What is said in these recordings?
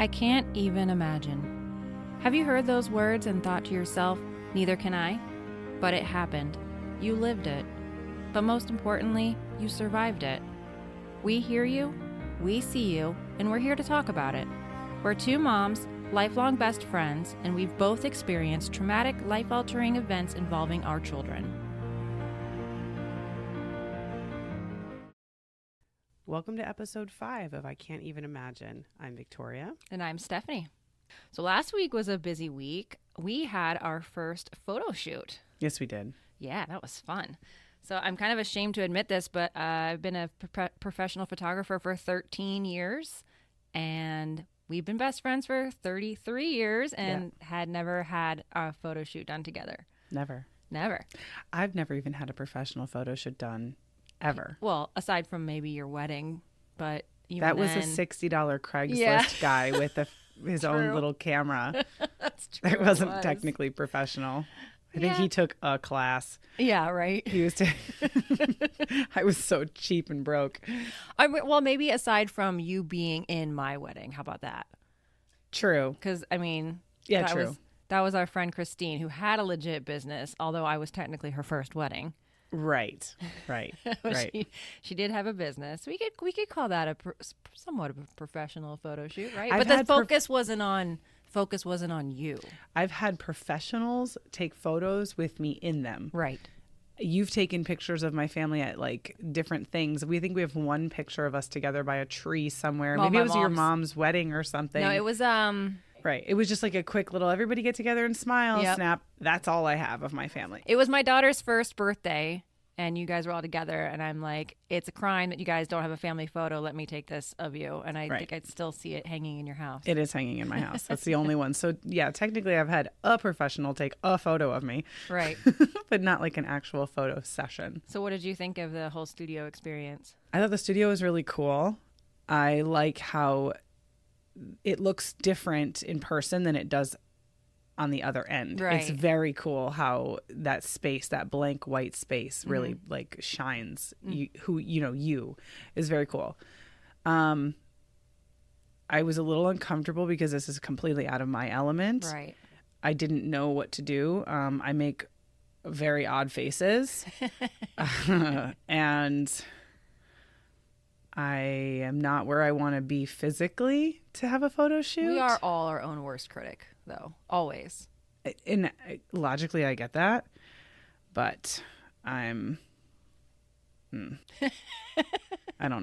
I can't even imagine. Have you heard those words and thought to yourself, neither can I? But it happened. You lived it. But most importantly, you survived it. We hear you, we see you, and we're here to talk about it. We're two moms, lifelong best friends, and we've both experienced traumatic, life-altering events involving our children. Welcome to episode 5 of I Can't Even Imagine. I'm Victoria. And I'm Stephanie. So last week was a busy week. We had our first photo shoot. Yes, we did. Yeah, that was fun. So I'm kind of ashamed to admit this, but I've been a professional photographer for 13 years, and we've been best friends for 33 years and had never had a photo shoot done together. Never. I've never even had a professional photo shoot done. Ever. Well, aside from maybe your wedding, but even that was then, a $60 Craigslist guy with his own little camera. That's true. It wasn't technically professional. I think he took a class. Yeah, right. He was. I was so cheap and broke. Well, maybe aside from you being in my wedding, how about that? Trtrue. Because I mean, true. That was our friend Christine, who had a legit business, although I was technically her first wedding. Right. She did have a business. We could call that somewhat of a professional photo shoot, right? But the focus wasn't on you. I've had professionals take photos with me in them. Right. You've taken pictures of my family at like different things. We think we have one picture of us together by a tree somewhere. Well, maybe it was your mom's wedding or something. No, it was Right. It was just like a quick little everybody get together and smile, Yep. snap. That's all I have of my family. It was my daughter's first birthday, and you guys were all together, and I'm like, it's a crime that you guys don't have a family photo. Let me take this of you. And I think I'd still see it hanging in your house. It is hanging in my house. That's the only one. So, yeah, technically I've had a professional take a photo of me. Right. But not like an actual photo session. So what did you think of the whole studio experience? I thought the studio was really cool. I like how it looks different in person than it does on the other end. Right. It's very cool how that space, that blank white space really like shines. You is very cool. I was a little uncomfortable because this is completely out of my element. Right. I didn't know what to do. I make very odd faces. And I am not where I want to be physically to have a photo shoot. We are all our own worst critic, though. Always. And logically, I get that. But I don't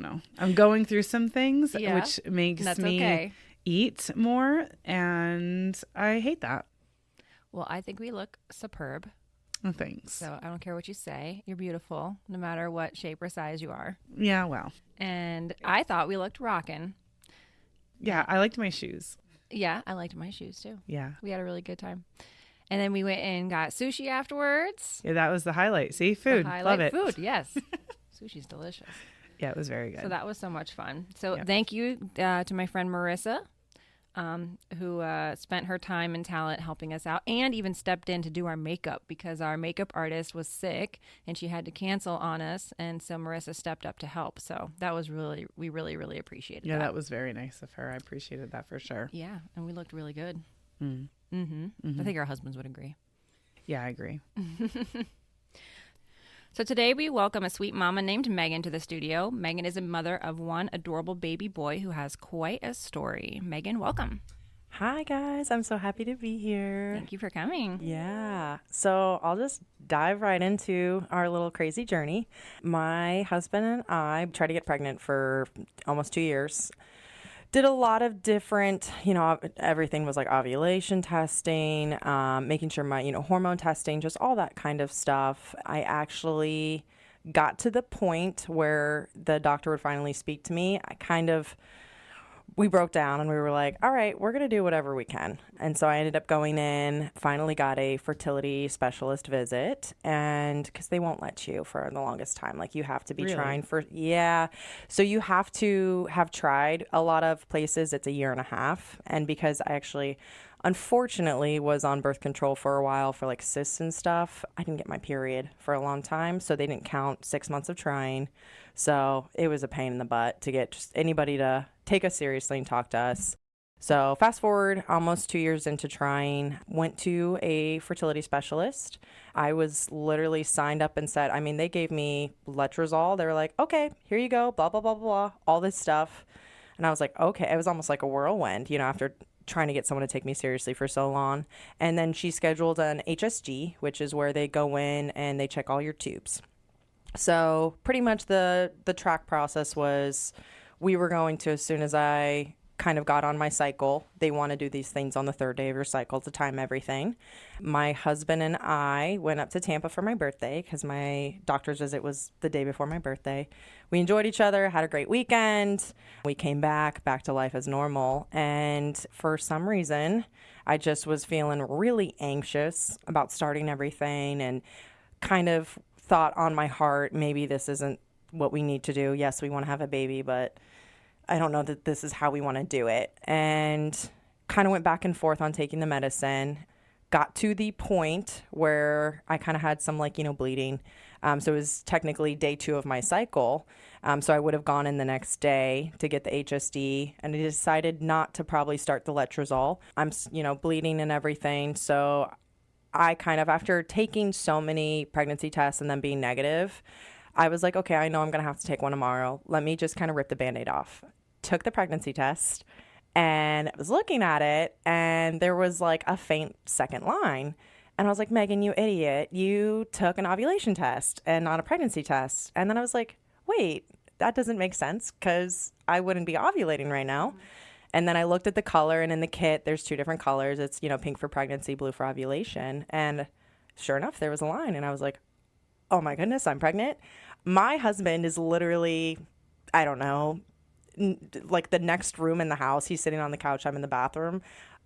know. I'm going through some things, which makes me eat more. And I hate that. Well, I think we look superb. Oh, thanks. So I don't care what you say. You're beautiful, no matter what shape or size you are. Yeah, well. And I thought we looked rockin'. Yeah, I liked my shoes. Yeah, I liked my shoes too. Yeah. We had a really good time. And then we went and got sushi afterwards. Yeah, that was the highlight. See, food. Love it. Food, yes. Sushi's delicious. Yeah, it was very good. So that was so much fun. So thank you to my friend Marissa, who spent her time and talent helping us out and even stepped in to do our makeup because our makeup artist was sick and she had to cancel on us. And so Marissa stepped up to help. So that was we really, really appreciated that. Yeah, that was very nice of her. I appreciated that for sure. Yeah, and we looked really good. Mm-hmm. I think our husbands would agree. Yeah, I agree. So today we welcome a sweet mama named Megan to the studio. Megan is a mother of one adorable baby boy who has quite a story. Megan, welcome. Hi, guys. I'm so happy to be here. Thank you for coming. Yeah. So I'll just dive right into our little crazy journey. My husband and I tried to get pregnant for almost 2 years. Did a lot of different, everything was like ovulation testing, making sure my, hormone testing, just all that kind of stuff. I actually got to the point where the doctor would finally speak to me. We broke down and we were like, all right, we're going to do whatever we can. And so I ended up going in, finally got a fertility specialist visit, and because they won't let you for the longest time. Like you have to be trying for, So you have to have tried a lot of places. It's 1.5 years. And because I actually, unfortunately, was on birth control for a while for like cysts and stuff, I didn't get my period for a long time. So they didn't count 6 months of trying. So it was a pain in the butt to get just anybody to take us seriously and talk to us. So fast forward almost 2 years into trying, went to a fertility specialist. I was literally signed up and said, I mean, they gave me letrozole. They were like, okay, here you go, blah, blah, blah, blah, all this stuff. And I was like, okay, it was almost like a whirlwind, you know, after trying to get someone to take me seriously for so long. And then she scheduled an HSG, which is where they go in and they check all your tubes. So pretty much the track process was we were going to, as soon as I kind of got on my cycle, they want to do these things on the third day of your cycle to time everything. My husband and I went up to Tampa for my birthday because my doctor's visit was the day before my birthday. We enjoyed each other, had a great weekend. We came back to life as normal. And for some reason, I just was feeling really anxious about starting everything and kind of thought on my heart, maybe this isn't what we need to do. Yes, we want to have a baby, but I don't know that this is how we want to do it. And kind of went back and forth on taking the medicine. Got to the point where I kind of had some bleeding. So it was technically day 2 of my cycle. So I would have gone in the next day to get the HSD, and I decided not to probably start the letrozole. I'm, bleeding and everything. So I kind of, after taking so many pregnancy tests and then being negative, I was like, okay, I know I'm going to have to take one tomorrow. Let me just kind of rip the Band-Aid off. Took the pregnancy test and I was looking at it, and there was like a faint second line. And I was like, Megan, you idiot. You took an ovulation test and not a pregnancy test. And then I was like, wait, that doesn't make sense because I wouldn't be ovulating right now. And then I looked at the color, and in the kit, there's 2 different colors. It's, pink for pregnancy, blue for ovulation. And sure enough, there was a line. And I was like, oh my goodness, I'm pregnant. My husband is literally, I don't know, like the next room in the house. He's sitting on the couch. I'm in the bathroom.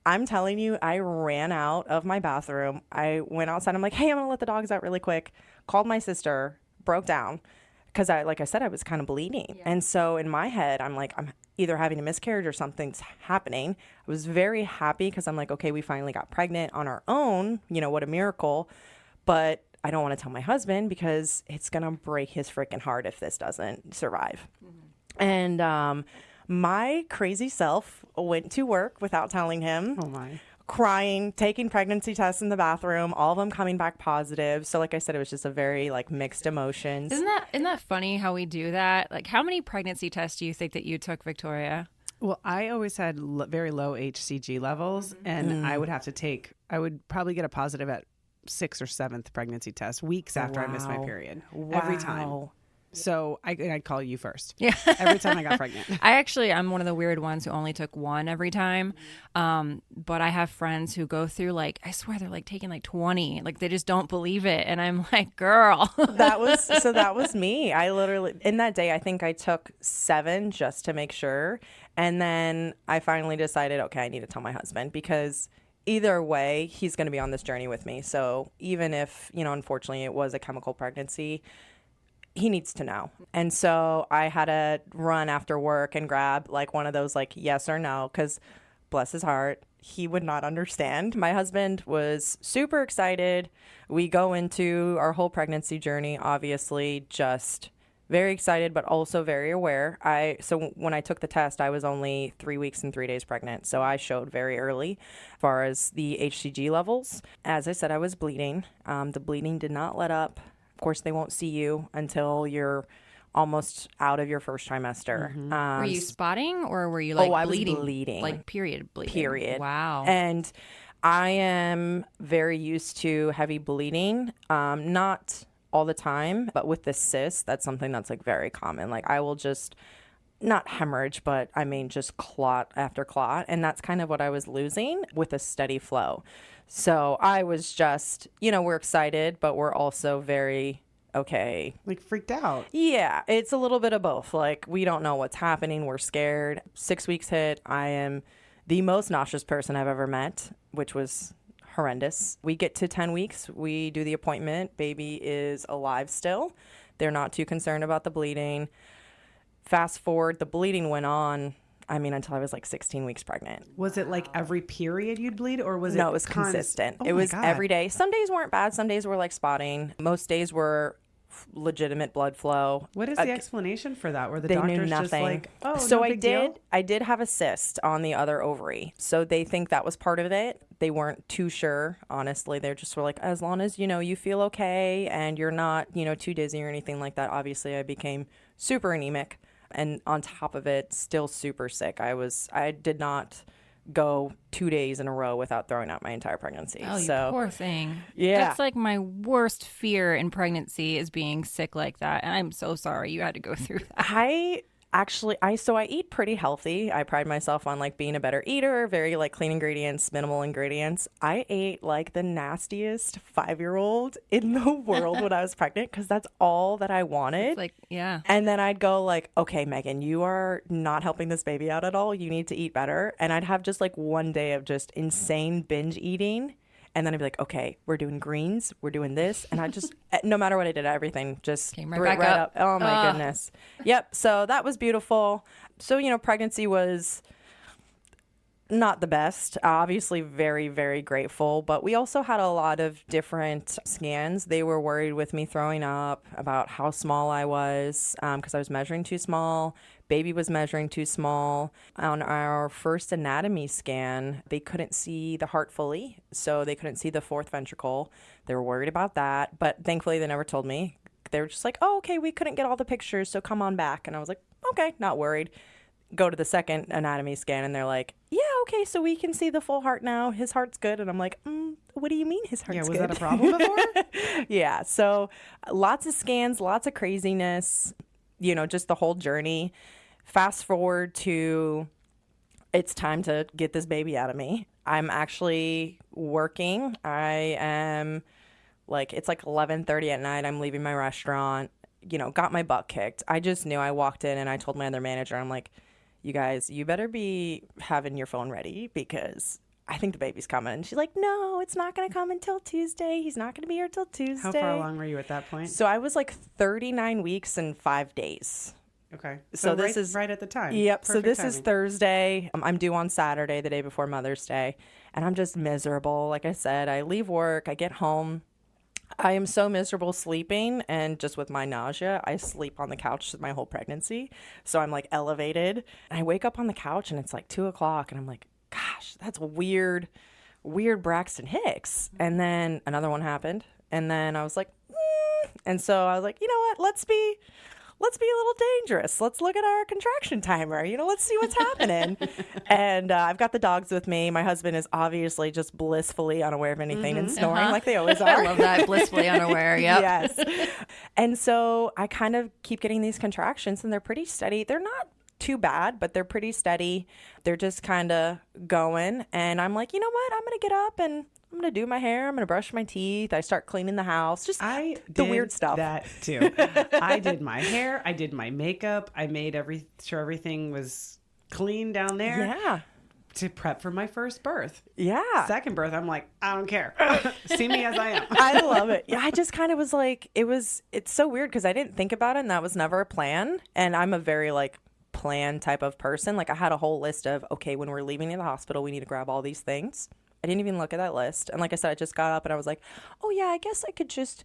I'm telling you, I ran out of my bathroom. I went outside. I'm like, hey, I'm going to let the dogs out really quick. Called my sister, broke down because like I said, I was kind of bleeding. Yeah. And so in my head, I'm like, I'm either having a miscarriage or something's happening. I was very happy because I'm like, okay, we finally got pregnant on our own. What a miracle. But I don't want to tell my husband because it's going to break his freaking heart if this doesn't survive. Mm-hmm. And my crazy self went to work without telling him. Oh, my. Crying, taking pregnancy tests in the bathroom, all of them coming back positive. So like I said, it was just a very mixed emotions. Isn't that funny how we do that? Like, how many pregnancy tests do you think that you took, Victoria? Well, I always had very low HCG levels, and I would probably get a positive at 6th or 7th pregnancy test, weeks after I missed my period. Wow. Every time. So I'd call you first. Yeah. Every time I got pregnant. I'm one of the weird ones who only took one every time. But I have friends who go through I swear they're taking 20. They just don't believe it. And I'm like, girl. That was me. I literally, in that day, I think I took 7 just to make sure. And then I finally decided, okay, I need to tell my husband because either way, he's going to be on this journey with me. So even if, unfortunately it was a chemical pregnancy, he needs to know. And so I had to run after work and grab one of those yes or no, because bless his heart, he would not understand. My husband was super excited. We go into our whole pregnancy journey, obviously just very excited, but also very aware. So when I took the test, I was only 3 weeks and 3 days pregnant. So I showed very early as far as the HCG levels. As I said, I was bleeding. The bleeding did not let up. Of course, they won't see you until you're almost out of your first trimester. Mm-hmm. Were you spotting or were you I bleeding? Was bleeding. Period bleeding? Period. Wow. And I am very used to heavy bleeding. Not all the time, but with the cyst, that's something that's very common. I will just not hemorrhage, but just clot after clot. And that's kind of what I was losing with a steady flow. So I was just, we're excited, but we're also very, okay. Freaked out. Yeah, it's a little bit of both. We don't know what's happening. We're scared. 6 weeks hit. I am the most nauseous person I've ever met, which was horrendous. We get to 10 weeks. We do the appointment. Baby is alive still. They're not too concerned about the bleeding. Fast forward, the bleeding went on, until I was 16 weeks pregnant. Was it every period you'd bleed, or was it? No, it was consistent. It was every day. Some days weren't bad. Some days were spotting. Most days were legitimate blood flow. What is the explanation for that? Where the they doctor's knew nothing. just like, oh, so no I big did. deal? I did have a cyst on the other ovary, so they think that was part of it. They weren't too sure, honestly. They just were like, as long as you feel okay and you're not too dizzy or anything like that. Obviously, I became super anemic, and on top of it, still super sick. I did not go 2 days in a row without throwing out my entire pregnancy. Oh, you poor thing. Yeah. That's like my worst fear in pregnancy is being sick like that. And I'm so sorry you had to go through that. So I eat pretty healthy. I pride myself on like being a better eater, very like clean ingredients, minimal ingredients. I ate like the nastiest 5-year-old in the world when I was pregnant because that's all that I wanted. It's like, yeah. And then I'd go like, okay, Megan, you are not helping this baby out at all. You need to eat better. And I'd have just like one day of just insane binge eating. And then I'd be like, okay, we're doing greens. We're doing this. And I just, no matter what I did, everything just came right back up. Oh, my goodness. Yep. So that was beautiful. So, pregnancy was not the best. Obviously, very, very grateful. But we also had a lot of different scans. They were worried with me throwing up about how small I was because I was measuring too small. Baby was measuring too small. On our first anatomy scan, they couldn't see the heart fully, so they couldn't see the fourth ventricle. They were worried about that, but thankfully they never told me. They were just like, oh, okay, we couldn't get all the pictures, so come on back. And I was like, okay, not worried. Go to the second anatomy scan, and they're like, yeah, okay, so we can see the full heart now. His heart's good. And I'm like, what do you mean his heart's good? Yeah, was that a problem before? Yeah, so lots of scans, lots of craziness, just the whole journey. Fast forward to it's time to get this baby out of me. I'm actually working. I am it's like 11:30 at night. I'm leaving my restaurant, got my butt kicked. I just knew. I walked in and I told my other manager, I'm like, you guys, you better be having your phone ready because I think the baby's coming. And she's like, no, it's not going to come until Tuesday. He's not going to be here till Tuesday. How far along were you at that point? So I was like 39 weeks and 5 days. Okay. So this is right at the time. Yep. Perfect so this timing. is Thursday. I'm due on Saturday, the day before Mother's Day. And I'm just miserable. Like I said, I leave work. I get home. I am so miserable sleeping. And just with my nausea, I sleep on the couch my whole pregnancy. So I'm like elevated. And I wake up on the couch and it's like 2:00. And I'm like, gosh, that's weird Braxton Hicks. And then another one happened. And then I was like, And so I was like, you know what? Let's be a little dangerous. Let's look at our contraction timer. Let's see what's happening. And I've got the dogs with me. My husband is obviously just blissfully unaware of anything and snoring like they always are. I love that. Blissfully unaware. Yep. Yes. And so I kind of keep getting these contractions and they're pretty steady. They're not too bad, but they're pretty steady. They're just kind of going. And I'm like, you know what? I'm going to get up and I'm going to do my hair. I'm going to brush my teeth. I start cleaning the house. Just the weird stuff. That too. I did my hair. I did my makeup. I made sure everything was clean down there. Yeah. To prep for my first birth. Yeah. Second birth, I'm like, I don't care. See me as I am. I love it. Yeah, I just kind of was like, it's so weird because I didn't think about it and that was never a plan. And I'm a very plan type of person. I had a whole list of, okay, when we're leaving the hospital, we need to grab all these things. I didn't even look at that list. And like I said, I just got up and I was like, oh yeah, I guess I could just,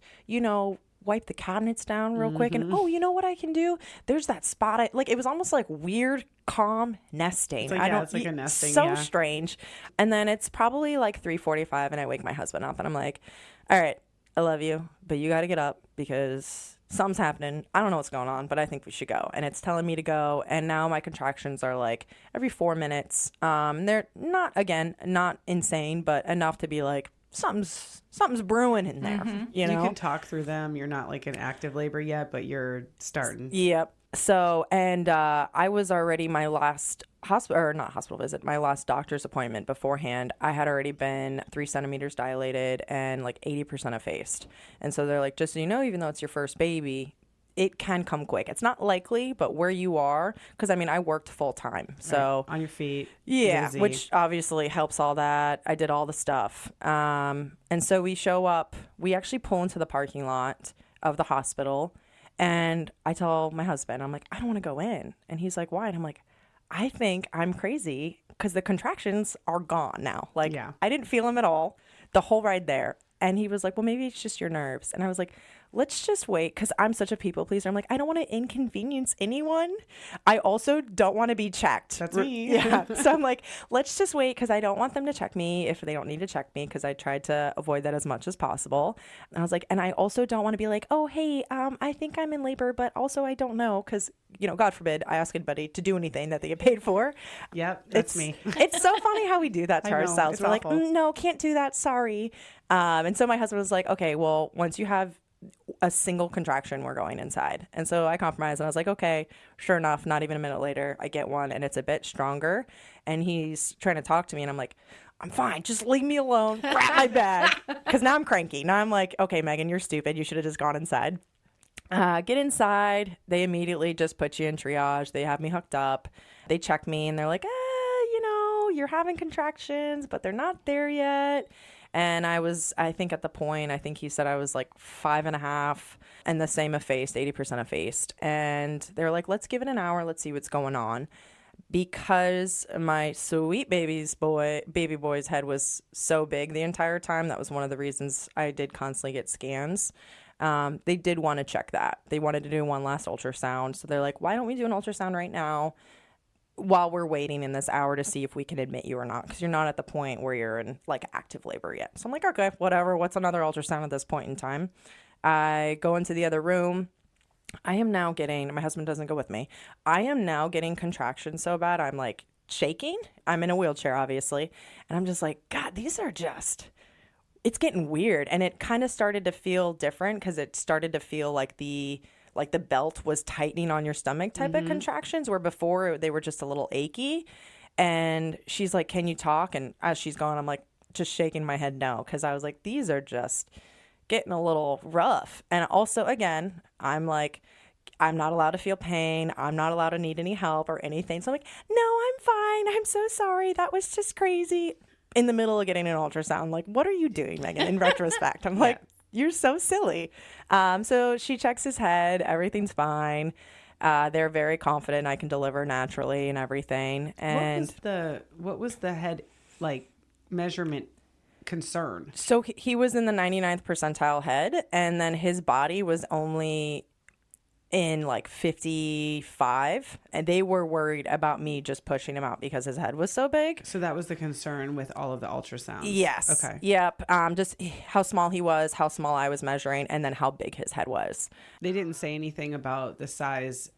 wipe the cabinets down real quick. And you know what I can do? There's that spot. It was almost like weird, calm nesting. It's like a nesting. So strange. And then it's probably 3:45 and I wake my husband up and I'm like, all right, I love you, but you got to get up because something's happening. I don't know what's going on, but I think we should go. And it's telling me to go. And now my contractions are every 4 minutes. They're not insane, but enough to be something's brewing in there. Mm-hmm. You can talk through them. You're not in active labor yet, but you're starting. Yep. So, and I was already my last hospital visit, my last doctor's appointment beforehand. I had already been 3 centimeters dilated and 80% effaced. And so they're like, just so you know, even though it's your first baby, it can come quick. It's not likely, but where you are, because I worked full time. So right. On your feet. Yeah, busy. Which obviously helps all that. I did all the stuff. And so we show up, we actually pull into the parking lot of the hospital. And I tell my husband, I'm like, I don't want to go in. And he's like, why? And I'm like, I think I'm crazy because the contractions are gone now. I didn't feel them at all the whole ride there. And he was like, well, maybe it's just your nerves. And I was like, let's just wait, because I'm such a people pleaser. I'm like, I don't want to inconvenience anyone. I also don't want to be checked. That's me. Yeah. So I'm like, let's just wait, because I don't want them to check me if they don't need to check me, because I tried to avoid that as much as possible. And I was like, and I also don't want to be like, oh, hey, I think I'm in labor, but also I don't know, because, you know, God forbid I ask anybody to do anything that they get paid for. Yep, that's me. It's so funny how we do that to ourselves. We're awful. like, no, can't do that. Sorry. And so my husband was like, okay, well, once you have a single contraction, we're going inside. And so I compromised, and I was like, okay, sure enough, not even a minute later, I get one, and it's a bit stronger. And he's trying to talk to me, and I'm like, I'm fine. Just leave me alone. Grab my bag. Because now I'm cranky. Now I'm like, okay, Megan, you're stupid. You should have just gone inside. Get inside. They immediately just put you in triage. They have me hooked up. They check me, and they're like, you know, you're having contractions, but they're not there yet. And I think at the point, I think he said I was like 5.5, and the same effaced, 80% effaced. And they're like, let's give it an hour. Let's see what's going on. Because my sweet baby boy's head was so big the entire time, that was one of the reasons I did constantly get scans. They did want to check that. They wanted to do one last ultrasound. So they're like, why don't we do an ultrasound right now while we're waiting in this hour to see if we can admit you or not? Because you're not at the point where you're in like active labor yet. So I'm like, okay, whatever. What's another ultrasound at this point in time? I go into the other room. I am now getting, my husband doesn't go with me. I am now getting contractions so bad. I'm like shaking. I'm in a wheelchair, obviously. And I'm just like, God, these are just, it's getting weird. And it kind of started to feel different, because it started to feel like the belt was tightening on your stomach type of contractions, where before they were just a little achy. And she's like, can you talk? And as she's gone, I'm like just shaking my head no, because I was like, these are just getting a little rough. And also, again, I'm like, I'm not allowed to feel pain. I'm not allowed to need any help or anything. So I'm like, no, I'm fine. I'm so sorry. That was just crazy. In the middle of getting an ultrasound, like, what are you doing, Megan? In retrospect, I'm like, you're so silly. So she checks his head. Everything's fine. They're very confident I can deliver naturally and everything. And what was the head like measurement concern? So he was in the 99th percentile head, and then his body was only in like 55, and they were worried about me just pushing him out because his head was so big. So that was the concern with all of the ultrasounds. Yes. Okay. Yep. Just how small he was, how small I was measuring, and then how big his head was. They didn't say anything about the size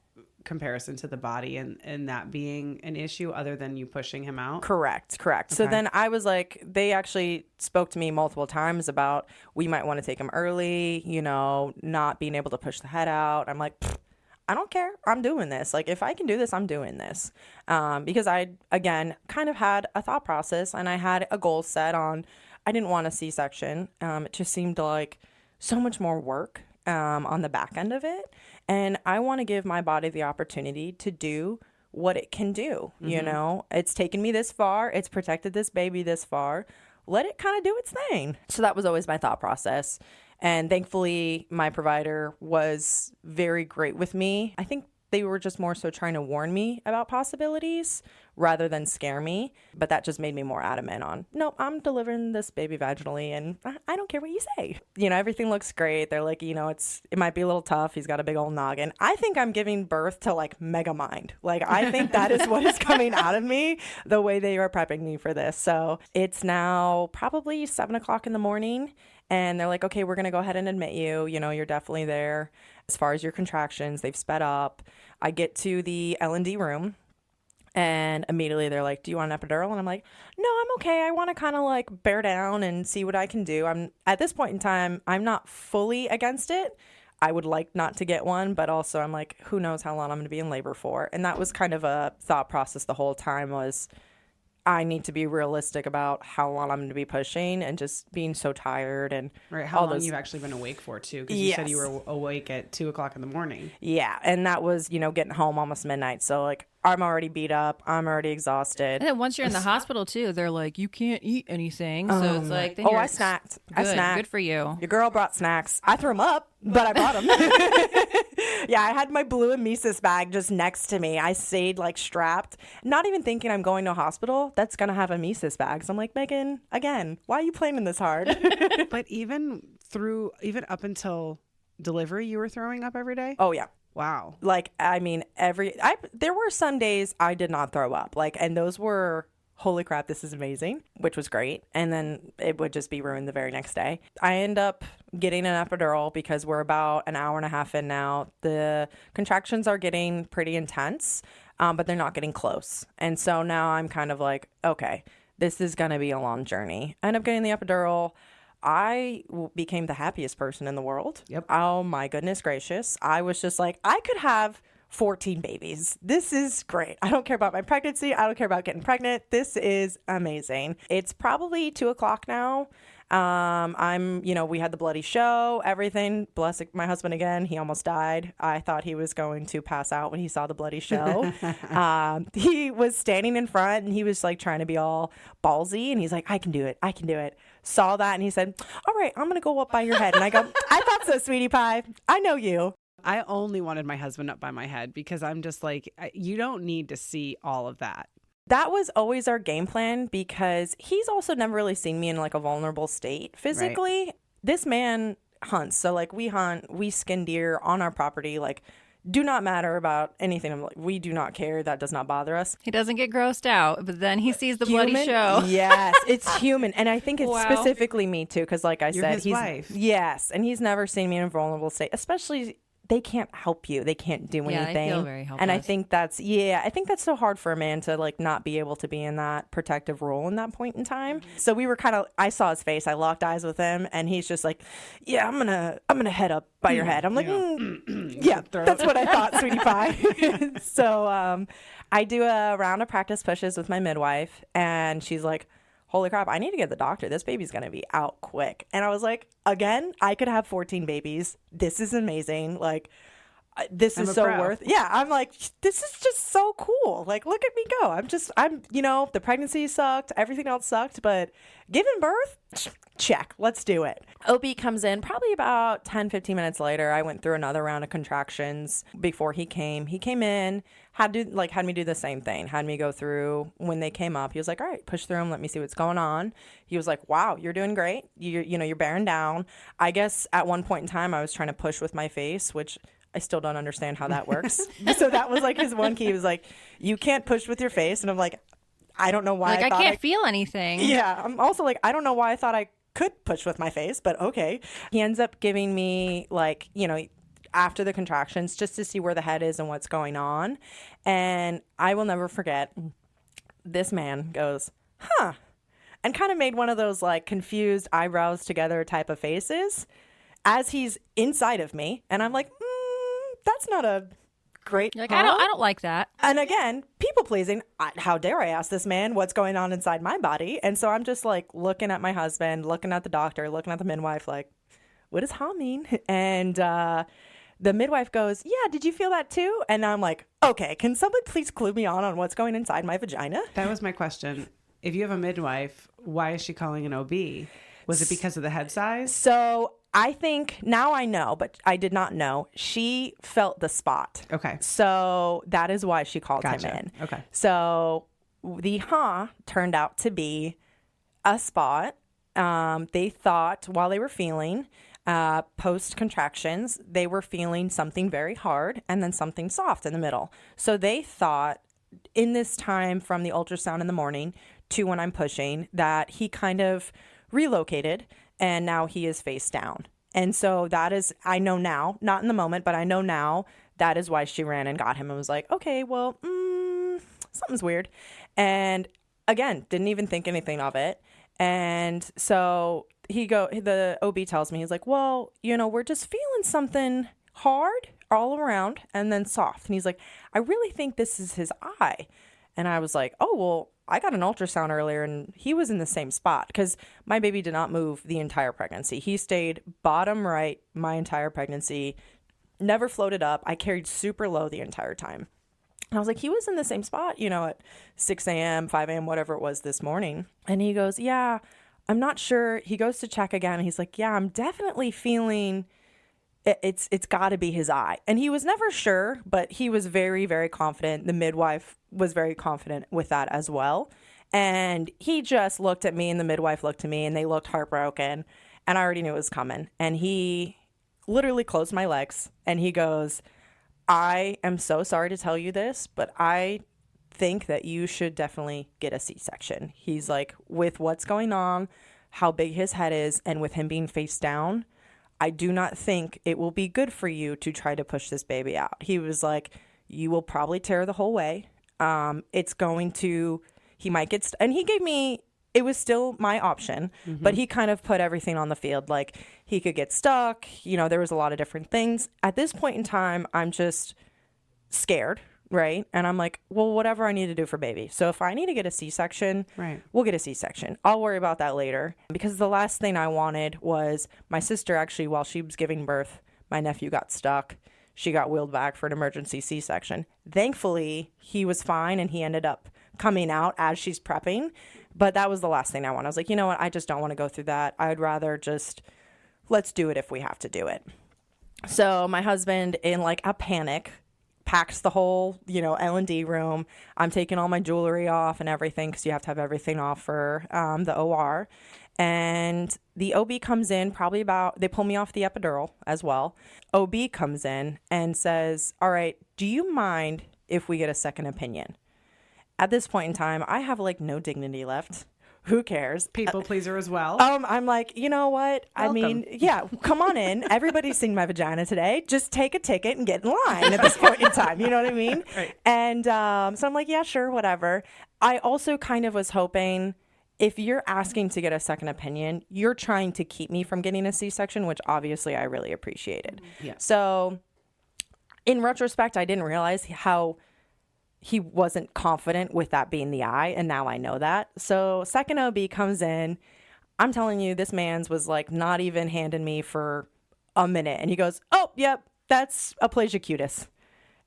comparison to the body and that being an issue other than you pushing him out? Correct. Okay. So then I was like, they actually spoke to me multiple times about, we might want to take him early, you know, not being able to push the head out. I'm like, I don't care. I'm doing this. Like, if I can do this, I'm doing this. Because I, again, kind of had a thought process, and I had a goal set on, I didn't want a C-section. It just seemed like so much more work on the back end of it. And I want to give my body the opportunity to do what it can do. You know, it's taken me this far. It's protected this baby this far. Let it kind of do its thing. So that was always my thought process. And thankfully, my provider was very great with me. I think they were just more so trying to warn me about possibilities rather than scare me. But that just made me more adamant on, no, I'm delivering this baby vaginally, and I don't care what you say. You know, everything looks great. They're like, you know, it might be a little tough. He's got a big old noggin. I think I'm giving birth to like Megamind. Like, I think that is what is coming out of me, the way they are prepping me for this. So it's now probably 7:00 in the morning. And they're like, okay, we're going to go ahead and admit you. You know, you're definitely there. As far as your contractions, they've sped up. I get to the L&D room, and immediately they're like, do you want an epidural? And I'm like, no, I'm okay. I want to kind of like bear down and see what I can do. I'm at this point in time, I'm not fully against it. I would like not to get one, but also I'm like, who knows how long I'm going to be in labor for? And that was kind of a thought process the whole time, was I need to be realistic about how long I'm going to be pushing, and just being so tired. And right, how long you've actually been awake for too, because you said you were awake at 2:00 in the morning. Yeah, and that was, you know, getting home almost midnight. So like, I'm already beat up. I'm already exhausted. And then once you're in the hospital too, they're like, you can't eat anything. So it's like, then I snacked. I snacked. Good for you. Your girl brought snacks. I threw them up, but I brought them. Yeah, I had my blue emesis bag just next to me. I stayed like strapped, not even thinking I'm going to a hospital that's going to have emesis bags. I'm like, Megan, again, why are you planning this hard? But even up until delivery you were throwing up every day? Oh, yeah. Wow. Like, I mean, there were some days I did not throw up. Like, and those were, holy crap, this is amazing, which was great. And then it would just be ruined the very next day. I end up getting an epidural because we're about an hour and a half in now. The contractions are getting pretty intense, but they're not getting close. And so now I'm kind of like, okay, this is going to be a long journey. I end up getting the epidural. I became the happiest person in the world. Yep. Oh my goodness gracious. I was just like, I could have 14 babies. This is great. I don't care about my pregnancy. I don't care about getting pregnant. This is amazing. It's probably 2:00 now. We had the bloody show, everything. Bless my husband again. He almost died. I thought he was going to pass out when he saw the bloody show. He was standing in front and he was like trying to be all ballsy. And he's like, I can do it. I can do it. Saw that. And he said, all right, I'm going to go up by your head. And I go, I thought so, sweetie pie. I know you. I only wanted my husband up by my head because I'm just like, you don't need to see all of that. That was always our game plan because he's also never really seen me in like a vulnerable state physically. Right. This man hunts. So like we hunt, we skin deer on our property, like do not matter about anything. Like, we do not care. That does not bother us. He doesn't get grossed out, but then he sees the bloody show. Yes, it's human. And I think it's specifically me too. Because like I said, his wife. Yes. And he's never seen me in a vulnerable state, especially they can't help you. They can't do anything. Yeah, I feel very helpless. And I think that's so hard for a man to like not be able to be in that protective role in that point in time. So we were I saw his face. I locked eyes with him and he's just like, yeah, I'm gonna head up by your head. I'm like, yeah, that's what I thought, sweetie pie. So I do a round of practice pushes with my midwife and she's like, holy crap, I need to get the doctor. This baby's going to be out quick. And I was like, again, I could have 14 babies. This is amazing. Like, this is so worth. Yeah, I'm like, this is just so cool. Like, look at me go. The pregnancy sucked. Everything else sucked. But giving birth, check. Let's do it. OB comes in probably about 10, 15 minutes later. I went through another round of contractions before he came. He came in, had me do the same thing. Had me go through when they came up. He was like, all right, push through them. Let me see what's going on. He was like, wow, you're doing great. You're bearing down. I guess at one point in time, I was trying to push with my face, which I still don't understand how that works. So that was like his one key. He was like, you can't push with your face. And I'm like, I don't know why. Like, I can't feel anything. Yeah. I'm also like, I don't know why I thought I could push with my face, but okay. He ends up giving me after the contractions just to see where the head is and what's going on. And I will never forget, this man goes, huh, and kind of made one of those like confused eyebrows together type of faces as he's inside of me. And I'm like, that's not a great. Like, I don't like that. And again, people pleasing. How dare I ask this man what's going on inside my body? And so I'm just like looking at my husband, looking at the doctor, looking at the midwife, like, what does ha mean? And the midwife goes, yeah, did you feel that too? And I'm like, okay, can someone please clue me on what's going inside my vagina? That was my question. If you have a midwife, why is she calling an OB? Was it because of the head size? So I think now I know, but I did not know. She felt the spot. Okay. So that is why she called him in. Okay. So the turned out to be a spot. They thought while they were feeling post contractions, they were feeling something very hard and then something soft in the middle. So they thought in this time from the ultrasound in the morning to when I'm pushing that he kind of relocated and now he is face down. And so that is, I know now, not in the moment, but I know now that is why she ran and got him and was like, okay, well, something's weird. And again, didn't even think anything of it. And so the OB tells me, he's like, well, we're just feeling something hard all around and then soft. And he's like, I really think this is his eye. And I was like, oh, well, I got an ultrasound earlier and he was in the same spot because my baby did not move the entire pregnancy. He stayed bottom right my entire pregnancy, never floated up. I carried super low the entire time. And I was like, he was in the same spot, at 6 a.m., 5 a.m., whatever it was this morning. And he goes, yeah, I'm not sure. He goes to check again. And he's like, yeah, I'm definitely feeling it's got to be his eye. And he was never sure, but he was very, very confident. The midwife was very confident with that as well. And he just looked at me and the midwife looked at me and they looked heartbroken. And I already knew it was coming. And he literally closed my legs, and he goes, I am so sorry to tell you this, but I think that you should definitely get a C-section. He's like, with what's going on, how big his head is, and with him being face down, I do not think it will be good for you to try to push this baby out. He was like, you will probably tear the whole way. It's going to, he might get, and he gave me, it was still my option, but he kind of put everything on the field. Like, he could get stuck. You know, there was a lot of different things. At this point in time, I'm just scared, right? And I'm like, well, whatever I need to do for baby. So if I need to get a C-section, we'll get a C-section. I'll worry about that later. Because the last thing I wanted was my sister, actually, while she was giving birth, my nephew got stuck. She got wheeled back for an emergency C-section. Thankfully, he was fine, and he ended up coming out as she's prepping. But that was the last thing I wanted. I was like, you know what? I just don't want to go through that. I'd rather just, let's do it if we have to do it. So my husband, in like a panic, packs the whole, L&D room. I'm taking all my jewelry off and everything because you have to have everything off for the OR. And the OB comes in they pull me off the epidural as well. OB comes in and says, all right, do you mind if we get a second opinion? At this point in time, I have like no dignity left. Who cares? People pleaser as well. I'm like, you know what? Welcome. I mean, yeah, come on in. Everybody's seen my vagina today. Just take a ticket and get in line at this point in time. You know what I mean? Right. And so I'm like, yeah, sure, whatever. I also kind of was hoping, if you're asking to get a second opinion, you're trying to keep me from getting a C-section, which obviously I really appreciated. Yeah. So in retrospect, I didn't realize how he wasn't confident with that being the eye, and now I know that. So second OB comes in. I'm telling you, this man's was like not even handing me for a minute, and he goes, oh, yep, that's aplasia cutis.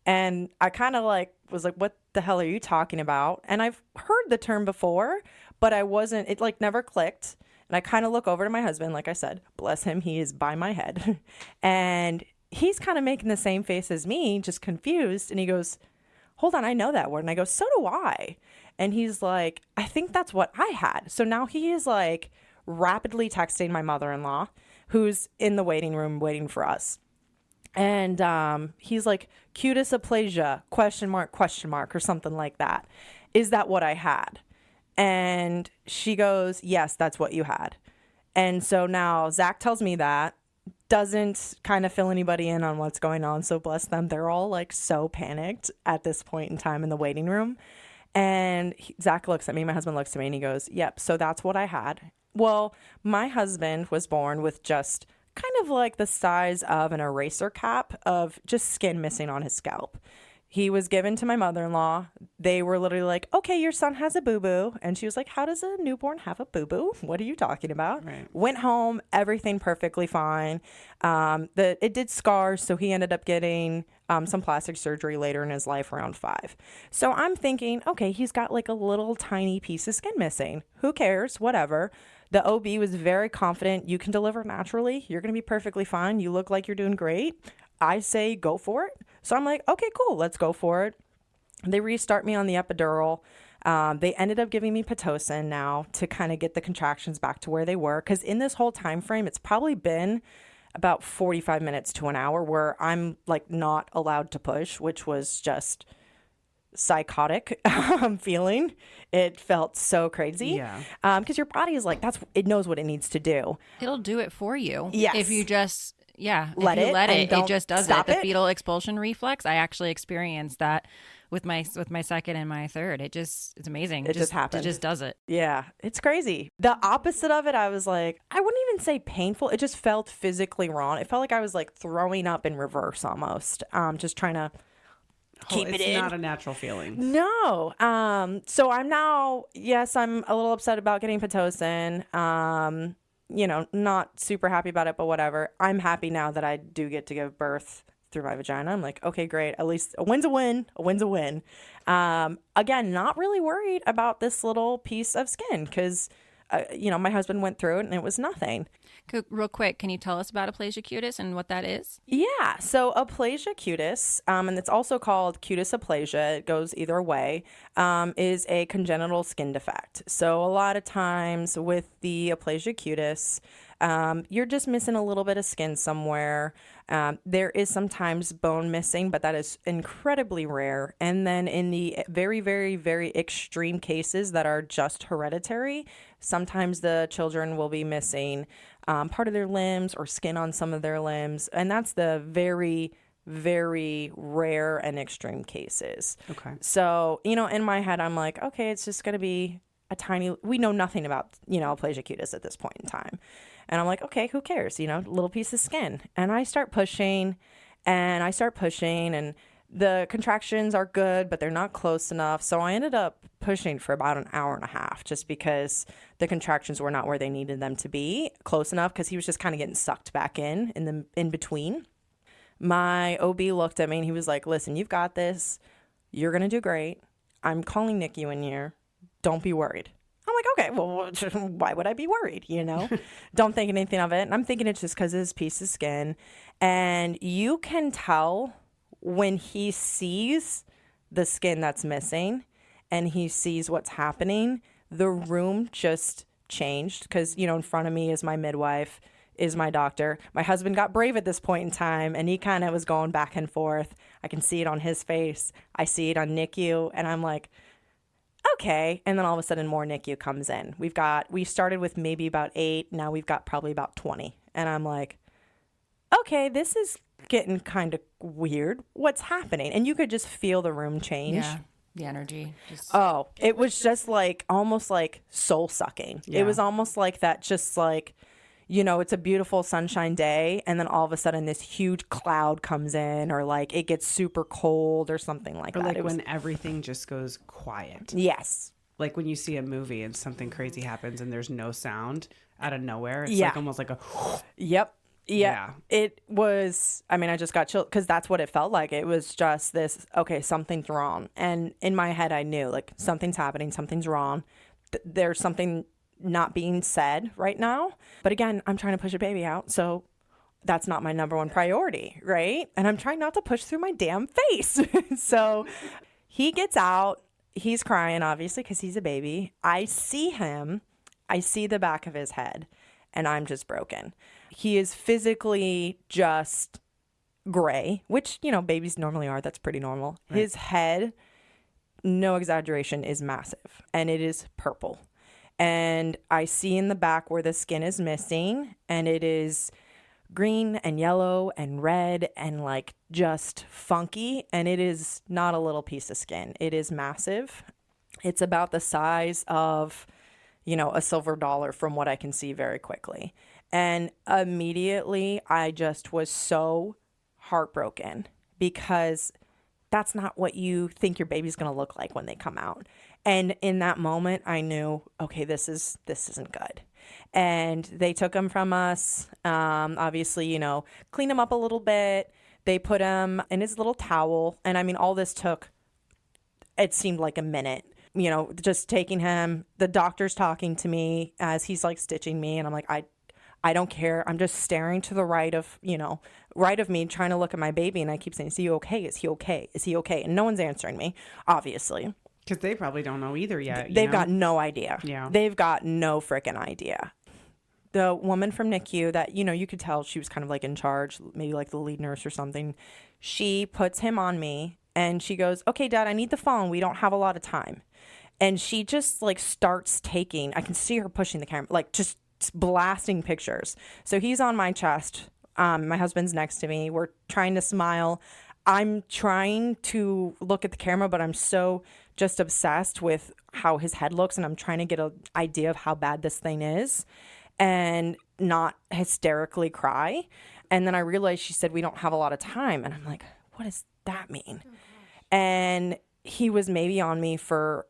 And I kind of like was like, what the hell are you talking about? And I've heard the term before, but it like never clicked. And I kind of look over to my husband, like I said, bless him, he is by my head. And he's kind of making the same face as me, just confused. And he goes, hold on, I know that word. And I go, so do I. And he's like, I think that's what I had. So now he is like rapidly texting my mother-in-law, who's in the waiting room waiting for us. And he's like, cutis aplasia, question mark, or something like that. Is that what I had? And she goes, yes, that's what you had. And so now Zach tells me that, doesn't kind of fill anybody in on what's going on. So bless them. They're all like so panicked at this point in time in the waiting room. And Zach looks at me, my husband looks at me, and he goes, yep, so that's what I had. Well, my husband was born with just kind of like the size of an eraser cap of just skin missing on his scalp. He was given to my mother-in-law. They were literally like, okay, your son has a boo-boo. And she was like, how does a newborn have a boo-boo? What are you talking about? Right. Went home, everything perfectly fine. It did scar, so he ended up getting some plastic surgery later in his life, around 5. So I'm thinking, okay, he's got like a little tiny piece of skin missing. Who cares? Whatever. The OB was very confident. You can deliver naturally. You're going to be perfectly fine. You look like you're doing great. I say go for it. So I'm like, okay, cool, let's go for it. They restart me on the epidural. They ended up giving me Pitocin now to kind of get the contractions back to where they were. Because in this whole time frame, it's probably been about 45 minutes to an hour where I'm like not allowed to push, which was just psychotic feeling. It felt so crazy. Yeah. Because your body is like, it knows what it needs to do. It'll do it for you. Yes. If you just, let if you it let and it, don't it just does stop it. The it. fetal expulsion reflex, I actually experienced that with my second and my third. It's amazing. It just happens. It just does it. Yeah, it's crazy. The opposite of it, I was like, I wouldn't even say painful. It just felt physically wrong. It felt like I was like throwing up in reverse almost. Just trying to keep it in. It's not a natural feeling. No. So I'm now, yes, I'm a little upset about getting Pitocin. Not super happy about it, but whatever. I'm happy now that I do get to give birth through my vagina. I'm like, okay, great. At least a win's a win. A win's a win. Again, not really worried about this little piece of skin because, my husband went through it and it was nothing. Real quick, can you tell us about aplasia cutis and what that is? Yeah. So aplasia cutis, and it's also called cutis aplasia, it goes either way, is a congenital skin defect. So a lot of times with the aplasia cutis, You're just missing a little bit of skin somewhere. There is sometimes bone missing, but that is incredibly rare. And then in the very, very, very extreme cases that are just hereditary, sometimes the children will be missing part of their limbs or skin on some of their limbs. And that's the very, very rare and extreme cases. Okay. So, in my head, I'm like, okay, it's just going to be we know nothing about, aplasia cutis at this point in time. And I'm like, okay, who cares? Little piece of skin. And I start pushing and the contractions are good, but they're not close enough. So I ended up pushing for about an hour and a half just because the contractions were not where they needed them to be close enough, because he was just kind of getting sucked back in between. My OB looked at me and he was like, listen, you've got this. You're going to do great. I'm calling NICU in here. Don't be worried. I'm like, okay, well, why would I be worried? Don't think anything of it. And I'm thinking it's just because of his piece of skin. And you can tell when he sees the skin that's missing and he sees what's happening, the room just changed because, in front of me is my midwife, is my doctor. My husband got brave at this point in time, and he kind of was going back and forth. I can see it on his face. I see it on NICU, and I'm like, okay. And then all of a sudden more NICU comes in. We started with maybe about 8. Now we've got probably about 20. And I'm like, okay, this is getting kind of weird. What's happening? And you could just feel the room change. Yeah. The energy. It was just almost like soul sucking. Yeah. It was almost like that, just like, it's a beautiful sunshine day, and then all of a sudden this huge cloud comes in, or like it gets super cold or something like that. Or like when everything just goes quiet. Yes. Like when you see a movie and something crazy happens and there's no sound out of nowhere. It's like almost like a... Yep. Yeah. It was, I just got chilled because that's what it felt like. It was just this, okay, something's wrong. And in my head, I knew like something's happening, something's wrong. There's something not being said right now. But again, I'm trying to push a baby out. So that's not my number one priority, right? And I'm trying not to push through my damn face. So he gets out. He's crying, obviously, because he's a baby. I see him. I see the back of his head, and I'm just broken. He is physically just gray, which, babies normally are. That's pretty normal. Right. His head, no exaggeration, is massive, and it is purple. And I see in the back where the skin is missing, and it is green and yellow and red and like just funky. And it is not a little piece of skin. It is massive. It's about the size of, a silver dollar from what I can see very quickly. And immediately I just was so heartbroken because that's not what you think your baby's going to look like when they come out. And in that moment, I knew, okay, this isn't good. And they took him from us. Obviously, cleaned him up a little bit. They put him in his little towel. And all this took, it seemed like a minute, just taking him. The doctor's talking to me as he's like stitching me. And I'm like, I don't care. I'm just staring to the right of me, trying to look at my baby. And I keep saying, is he okay? Is he okay? Is he okay? And no one's answering me, obviously. Because they probably don't know either yet. They've got no idea. Yeah. They've got no freaking idea. The woman from NICU that, you could tell she was kind of like in charge, maybe like the lead nurse or something. She puts him on me and she goes, okay, Dad, I need the phone. We don't have a lot of time. And she just like starts taking, I can see her pushing the camera, like just blasting pictures. So he's on my chest. My husband's next to me. We're trying to smile. I'm trying to look at the camera, but I'm so just obsessed with how his head looks, and I'm trying to get an idea of how bad this thing is and not hysterically cry. And then I realized she said, we don't have a lot of time. And I'm like, what does that mean? Oh, and he was maybe on me for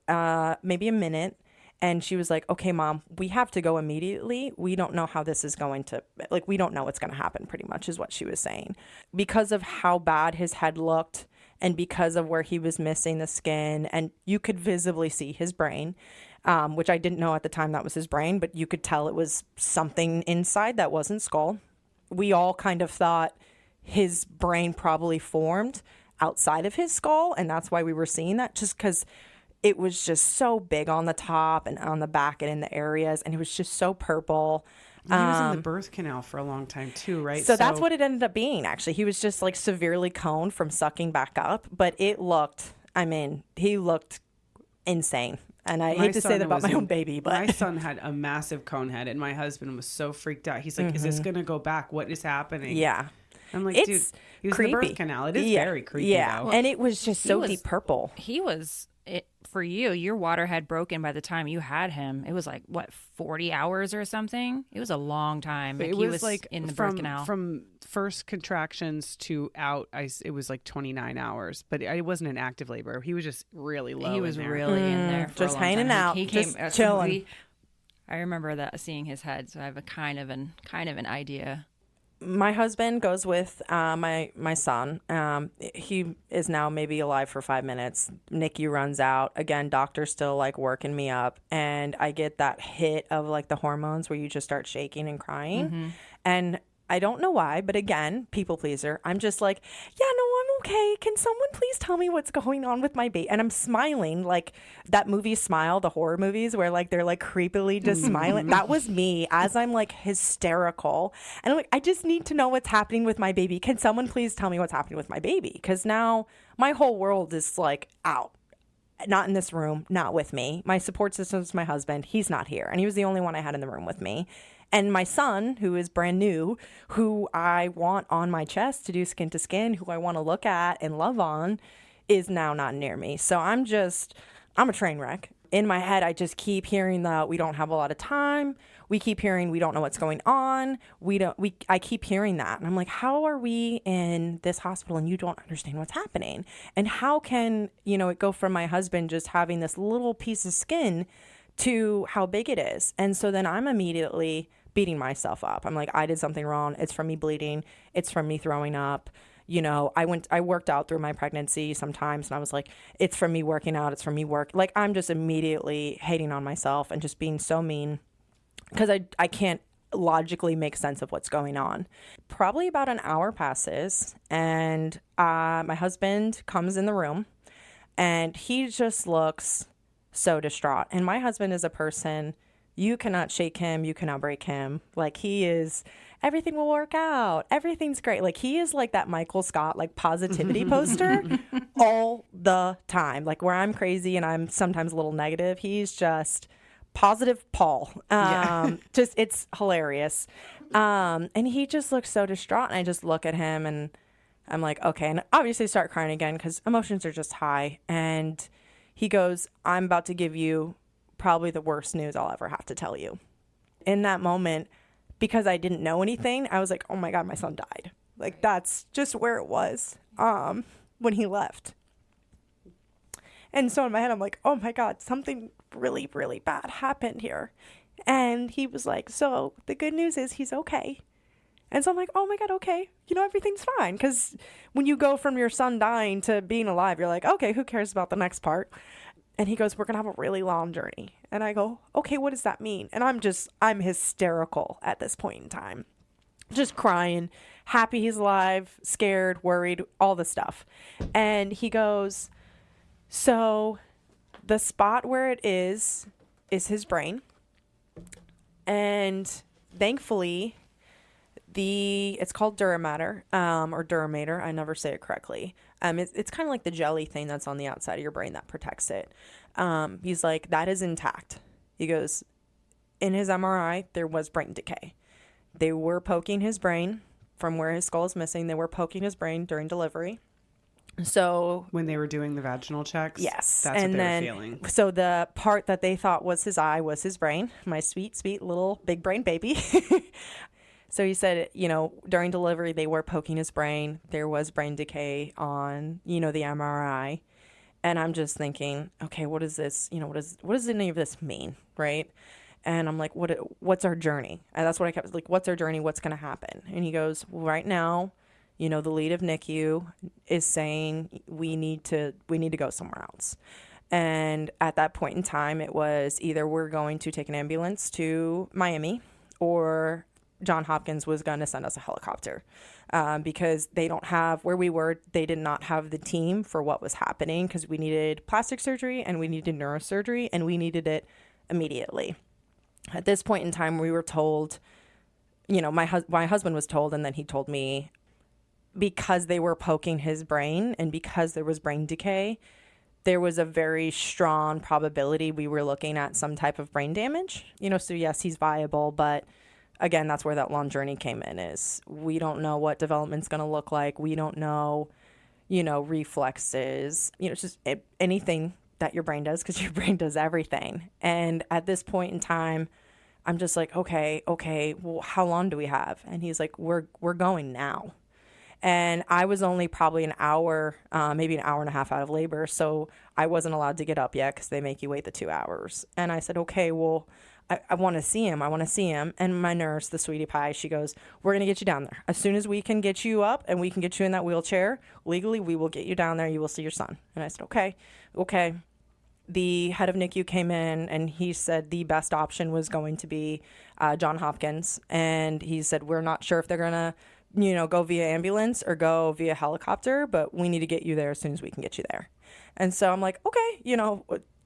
maybe a minute. And she was like, okay, Mom, we have to go immediately. We don't know how this is going to, we don't know what's going to happen, pretty much is what she was saying. Because of how bad his head looked and because of where he was missing the skin, and you could visibly see his brain, which I didn't know at the time that was his brain, but you could tell it was something inside that wasn't skull. We all kind of thought his brain probably formed outside of his skull, and that's why we were seeing that, just because it was just so big on the top and on the back and in the areas, and it was just so purple. He was in the birth canal for a long time too, right? So that's what it ended up being, actually. He was just like severely coned from sucking back up, but he looked insane. And I hate to say that about my own baby, but my son had a massive cone head, and my husband was so freaked out. He's like, "Is this gonna go back? What is happening?" Yeah. I'm like, It's dude, he was creepy. in the birth canal. It is very creepy. Yeah. Though. And it was just so deep purple. He was, for you, your water had broken by the time you had him. It was like, what, 40 hours or something? It was a long time. It he was like in the birth canal. From first contractions to out, it was like 29 hours. But it wasn't an active labor. He was just really low. He was in there. really in there for just a long hanging time. out, He just came, chilling. I remember that, seeing his head, so I have a kind of an idea. My husband goes with my son. He is now maybe alive for 5 minutes. NICU runs out. Again, doctor's still like working me up. And I get that hit of like the hormones where you just start shaking and crying. Mm-hmm. And I don't know why, but again, people pleaser. I'm just like, yeah, no, I'm okay. Can someone please tell me what's going on with my baby? And I'm smiling like that movie Smile, the horror movies where like they're like creepily just smiling. That was me as I'm like hysterical. And I'm like, I just need to know what's happening with my baby. Can someone please tell me what's happening with my baby? Because now my whole world is like out. Not in this room, not with me. My support system is my husband. He's not here. And he was the only one I had in the room with me. And my son, who is brand new, who I want on my chest to do skin to skin, who I want to look at and love on, is now not near me. So I'm a train wreck. In my head, I just keep hearing that we don't have a lot of time. We keep hearing we don't know what's going on. I keep hearing that. And I'm like, how are we in this hospital and you don't understand what's happening? And how can, it go from my husband just having this little piece of skin to how big it is? And so then I'm immediately beating myself up. I'm like, I did something wrong. It's from me bleeding. It's from me throwing up. I worked out through my pregnancy sometimes, and I was like, it's from me working out. It's from me like, I'm just immediately hating on myself and just being so mean because I can't logically make sense of what's going on. Probably about an hour passes, and my husband comes in the room, and he just looks so distraught. And my husband is a person, you cannot shake him, you cannot break him. Like, he is, everything will work out, everything's great. Like, he is like that Michael Scott like positivity poster all the time. Like, where I'm crazy and I'm sometimes a little negative, he's just positive Paul. Just, it's hilarious. And he just looks so distraught, and I just look at him and I'm like, okay. And obviously start crying again because emotions are just high. And he goes, I'm about to give you probably the worst news I'll ever have to tell you. In that moment, because I didn't know anything, I was like, oh my God, my son died. Like, that's just where it was when he left. And so in my head, I'm like, oh my God, something really, really bad happened here. And he was like, so the good news is he's okay. And so I'm like, oh my God, okay. Everything's fine. Because when you go from your son dying to being alive, you're like, okay, who cares about the next part? And he goes, we're going to have a really long journey. And I go, okay, what does that mean? And I'm hysterical at this point in time. Just crying, happy he's alive, scared, worried, all the stuff. And he goes, so the spot where it is his brain. And thankfully, it's called duramater, or duramater. I never say it correctly. It's kind of like the jelly thing that's on the outside of your brain that protects it. He's like, that is intact. He goes, in his MRI, there was brain decay. They were poking his brain from where his skull is missing. They were poking his brain during delivery. So when they were doing the vaginal checks, yes, that's what they were feeling. So the part that they thought was his eye was his brain. My sweet, sweet little big brain baby. So he said, during delivery, they were poking his brain. There was brain decay on, the MRI. And I'm just thinking, okay, what is this? What does any of this mean? Right. And I'm like, what's our journey? And that's what I kept like, what's our journey? What's going to happen? And he goes, well, right now, the lead of NICU is saying we need to go somewhere else. And at that point in time, it was either we're going to take an ambulance to Miami, or John Hopkins was going to send us a helicopter, because they don't have, where we were, they did not have the team for what was happening, because we needed plastic surgery and we needed neurosurgery and we needed it immediately. At this point in time, we were told my husband was told, and then he told me, because they were poking his brain and because there was brain decay, there was a very strong probability we were looking at some type of brain damage. So yes, he's viable, but again, that's where that long journey came in, is we don't know what development's going to look like. We don't know, reflexes, it's just anything that your brain does, because your brain does everything. And at this point in time, I'm just like, okay, well, how long do we have? And he's like, we're going now. And I was only probably an hour, maybe an hour and a half out of labor. So I wasn't allowed to get up yet because they make you wait the 2 hours. And I said, okay, well, I want to see him. And my nurse, the sweetie pie, she goes, we're going to get you down there. As soon as we can get you up and we can get you in that wheelchair, legally, we will get you down there. You will see your son. And I said, okay. The head of NICU came in and he said the best option was going to be John Hopkins. And he said, we're not sure if they're going to go via ambulance or go via helicopter, but we need to get you there as soon as we can get you there. And so I'm like, okay,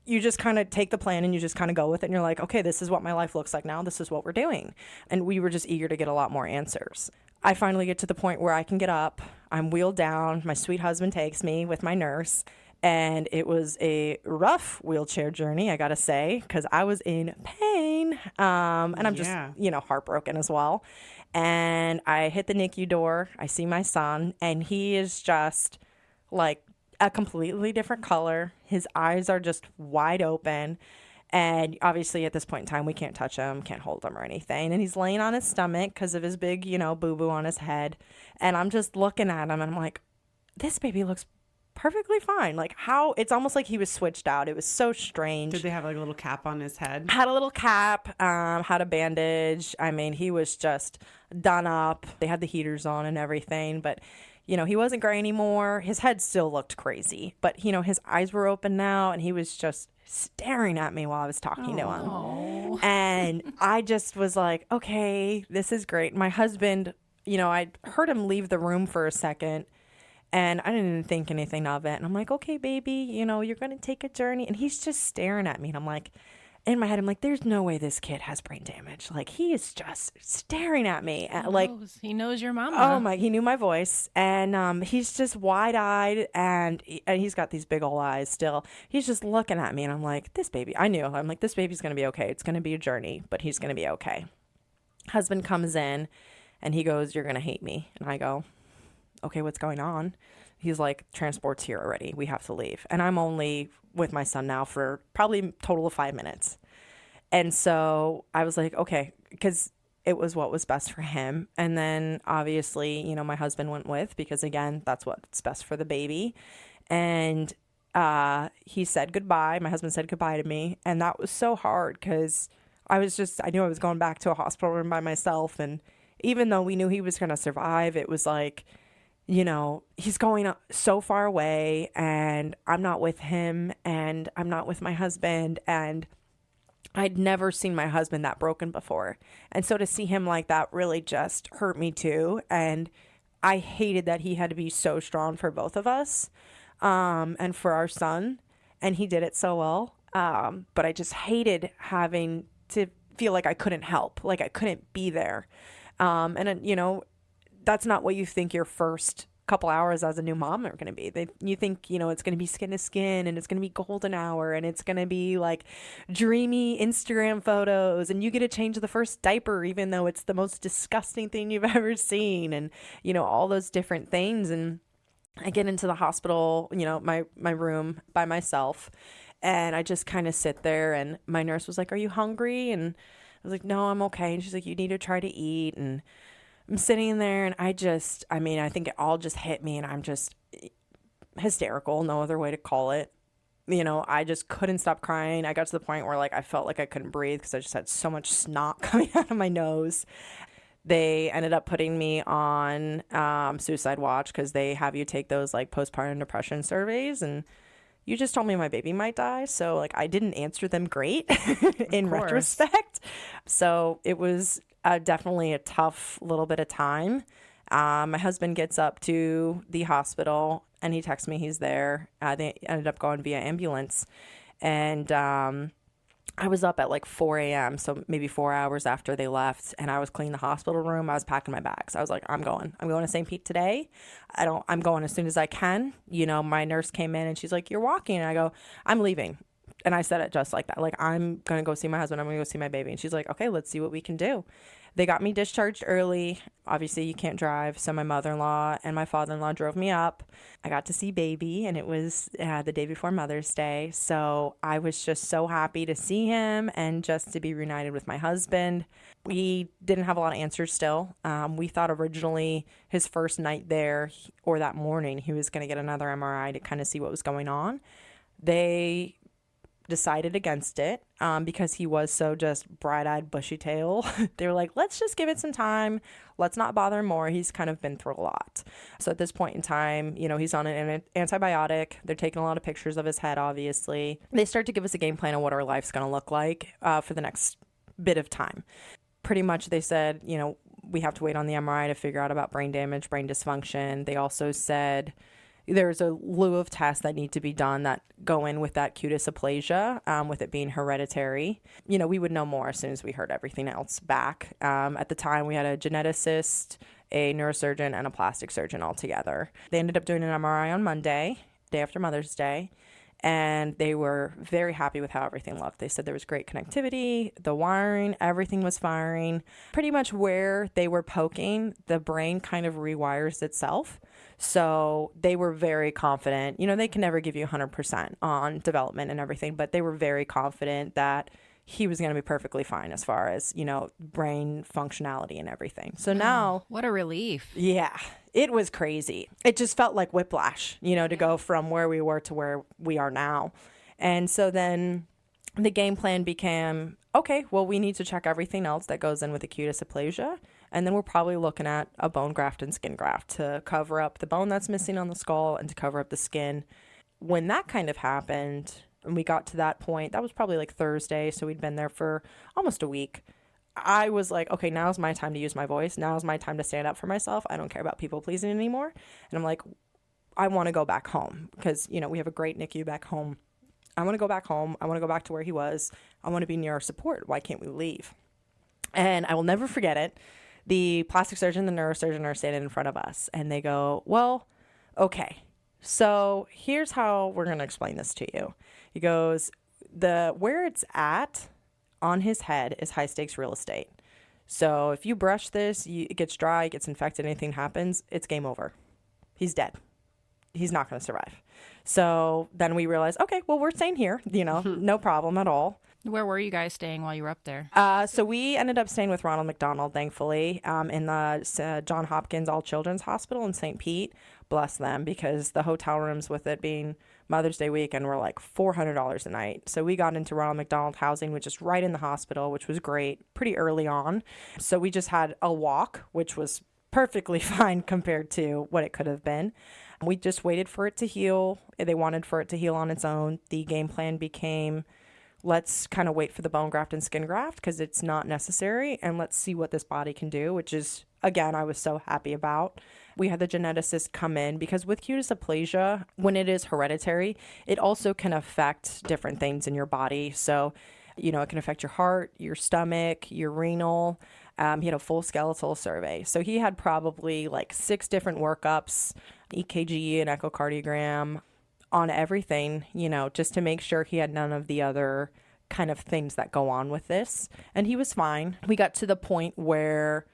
you just kind of take the plan and you just kind of go with it. And you're like, okay, this is what my life looks like now. This is what we're doing. And we were just eager to get a lot more answers. I finally get to the point where I can get up. I'm wheeled down. My sweet husband takes me with my nurse. And it was a rough wheelchair journey, I got to say, because I was in pain. And I'm just, heartbroken as well. And I hit the NICU door. I see my son, and he is just like a completely different color. His eyes are just wide open. And obviously at this point in time, we can't touch him, can't hold him or anything. And he's laying on his stomach because of his big, boo-boo on his head. And I'm just looking at him, and I'm like, this baby looks perfectly fine. Like, how it's almost like he was switched out. It was so strange. Did they have like a little cap on his head? Had a little cap, had a bandage. I mean, he was just done up. They had the heaters on and everything, but he wasn't gray anymore. His head still looked crazy, but his eyes were open now, and he was just staring at me while I was talking to him. And I just was like, okay, this is great. My husband, I heard him leave the room for a second, and I didn't think anything of it. And I'm like, okay, baby, you're going to take a journey. And he's just staring at me. And I'm like, in my head, I'm like, there's no way this kid has brain damage. Like, he is just staring at me. He knows your mama. Oh my, he knew my voice. And he's just wide eyed, and he's got these big old eyes still. He's just looking at me. And I'm like, this baby's going to be okay. It's going to be a journey, but he's going to be okay. Husband comes in and he goes, you're going to hate me. And I go, okay, what's going on? He's like, transport's here already. We have to leave. And I'm only with my son now for probably a total of 5 minutes. And so I was like, okay, because it was what was best for him. And then obviously, my husband went with, because again, that's what's best for the baby. And he said goodbye. My husband said goodbye to me. And that was so hard, because I knew I was going back to a hospital room by myself. And even though we knew he was going to survive, it was like, he's going so far away, and I'm not with him, and I'm not with my husband, and I'd never seen my husband that broken before. And so to see him like that really just hurt me too. And I hated that he had to be so strong for both of us, and for our son, and he did it so well. But I just hated having to feel like I couldn't help, like I couldn't be there. That's not what you think your first couple hours as a new mom are going to be. You think, it's going to be skin to skin, and it's going to be golden hour, and it's going to be like dreamy Instagram photos, and you get to change the first diaper, even though it's the most disgusting thing you've ever seen, and, all those different things. And I get into the hospital, my room by myself, and I just kind of sit there, and my nurse was like, are you hungry? And I was like, no, I'm okay. And she's like, you need to try to eat. And I'm sitting there, and I think it all just hit me, and I'm just hysterical. No other way to call it. I just couldn't stop crying. I got to the point where I felt like I couldn't breathe because I just had so much snot coming out of my nose. They ended up putting me on suicide watch, because they have you take those postpartum depression surveys, and you just told me my baby might die. So I didn't answer them great in retrospect. So it was definitely a tough little bit of time. My husband gets up to the hospital, and he texts me he's there. They ended up going via ambulance. And I was up at like 4 a.m., so maybe 4 hours after they left, and I was cleaning the hospital room. I was packing my bags. I was like, I'm going to St. Pete today. I'm going as soon as I can. You know, my nurse came in and she's like, you're walking. And I go, I'm leaving. And I said it just like that. Like, I'm going to go see my husband. I'm going to go see my baby. And she's like, okay, let's see what we can do. They got me discharged early. Obviously, you can't drive. So my mother-in-law and my father-in-law drove me up. I got to see baby, and it was the day before Mother's Day. So I was just so happy to see him and just to be reunited with my husband. We didn't have a lot of answers still. We thought originally his first night there or that morning, he was going to get another MRI to kind of see what was going on. They decided against it because he was so just bright-eyed, bushy-tail. They were like, let's just give it some time. Let's not bother him more. He's kind of been through a lot. So at this point in time, you know, he's on an antibiotic. They're taking a lot of pictures of his head, obviously. They start to give us a game plan of what our life's going to look like for the next bit of time. Pretty much they said, you know, we have to wait on the MRI to figure out about brain damage, brain dysfunction. They also said there's a slew of tests that need to be done that go in with that cutis aplasia, with it being hereditary. You know, we would know more as soon as we heard everything else back. At the time, we had a geneticist, a neurosurgeon, and a plastic surgeon all together. They ended up doing an MRI on Monday, day after Mother's Day, and they were very happy with how everything looked. They said there was great connectivity, the wiring, everything was firing. Pretty much where they were poking, the brain kind of rewires itself. So they were very confident. You know, they can never give you 100% on development and everything, but they were very confident that he was going to be perfectly fine as far as, you know, brain functionality and everything. So now... What a relief. Yeah, it was crazy. It just felt like whiplash, you know, to go from where we were to where we are now. And so then the game plan became, okay, well, we need to check everything else that goes in with the cutis aplasia. And then we're probably looking at a bone graft and skin graft to cover up the bone that's missing on the skull and to cover up the skin. When that kind of happened, and we got to that point, that was probably like Thursday, so we'd been there for almost a week. I was like, okay, now's my time to use my voice. Now's my time to stand up for myself. I don't care about people pleasing anymore. And I'm like, I want to go back home because, you know, we have a great NICU back home. I want to go back home. I want to go back to where he was. I want to be near our support. Why can't we leave? And I will never forget it. The plastic surgeon, the neurosurgeon are standing in front of us, and they go, well, okay, so here's how we're going to explain this to you. He goes, where it's at on his head is high stakes real estate. So if you brush this, it gets dry, it gets infected, anything happens, it's game over. He's dead. He's not going to survive. So then we realized, okay, well, we're staying here, you know, no problem at all. Where were you guys staying while you were up there? So we ended up staying with Ronald McDonald, thankfully, in the John Hopkins All Children's Hospital in St. Pete. Bless them, because the hotel rooms, with it being Mother's Day weekend, were like $400 a night. So we got into Ronald McDonald housing, which is right in the hospital, which was great, pretty early on. So we just had a walk, which was perfectly fine compared to what it could have been. We just waited for it to heal. They wanted for it to heal on its own. The game plan became, let's kind of wait for the bone graft and skin graft because it's not necessary, and let's see what this body can do, which is, again, I was so happy about. We had the geneticist come in because with cutis aplasia, when it is hereditary, it also can affect different things in your body. So, you know, it can affect your heart, your stomach, your renal. He had a full skeletal survey. So he had probably like 6 different workups, EKG, an echocardiogram, on everything, you know, just to make sure he had none of the other kind of things that go on with this. And he was fine. We got to the point where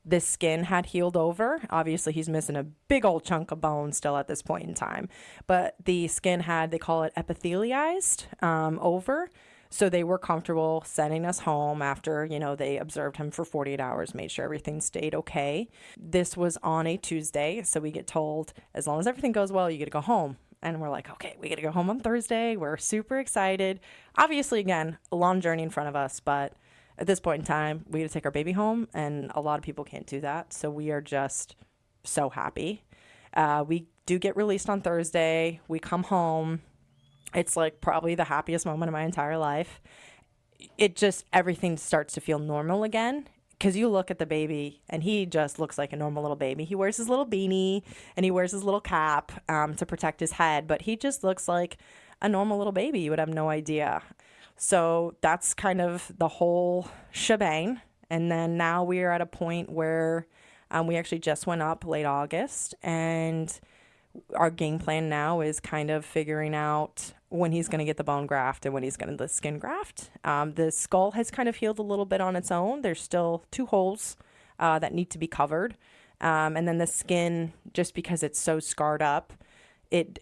the skin had healed over. Obviously, he's missing a big old chunk of bone still at this point in time. But the skin had, they call it epithelialized over. So they were comfortable sending us home after, you know, they observed him for 48 hours, made sure everything stayed okay. This was on a Tuesday. So we get told, as long as everything goes well, you get to go home. And we're like, okay, we got to go home on Thursday. We're super excited. Obviously, again, a long journey in front of us. But at this point in time, we got to take our baby home. And a lot of people can't do that. So we are just so happy. We do get released on Thursday. We come home. It's like probably the happiest moment of my entire life. It just, everything starts to feel normal again. Because you look at the baby and he just looks like a normal little baby. He wears his little beanie and he wears his little cap to protect his head. But he just looks like a normal little baby. You would have no idea. So that's kind of the whole shebang. And then now we are at a point where we actually just went up late August, and our game plan now is kind of figuring out when he's going to get the bone graft and when he's going to the skin graft. The skull has kind of healed a little bit on its own. There's still 2 holes that need to be covered. And then the skin, just because it's so scarred up,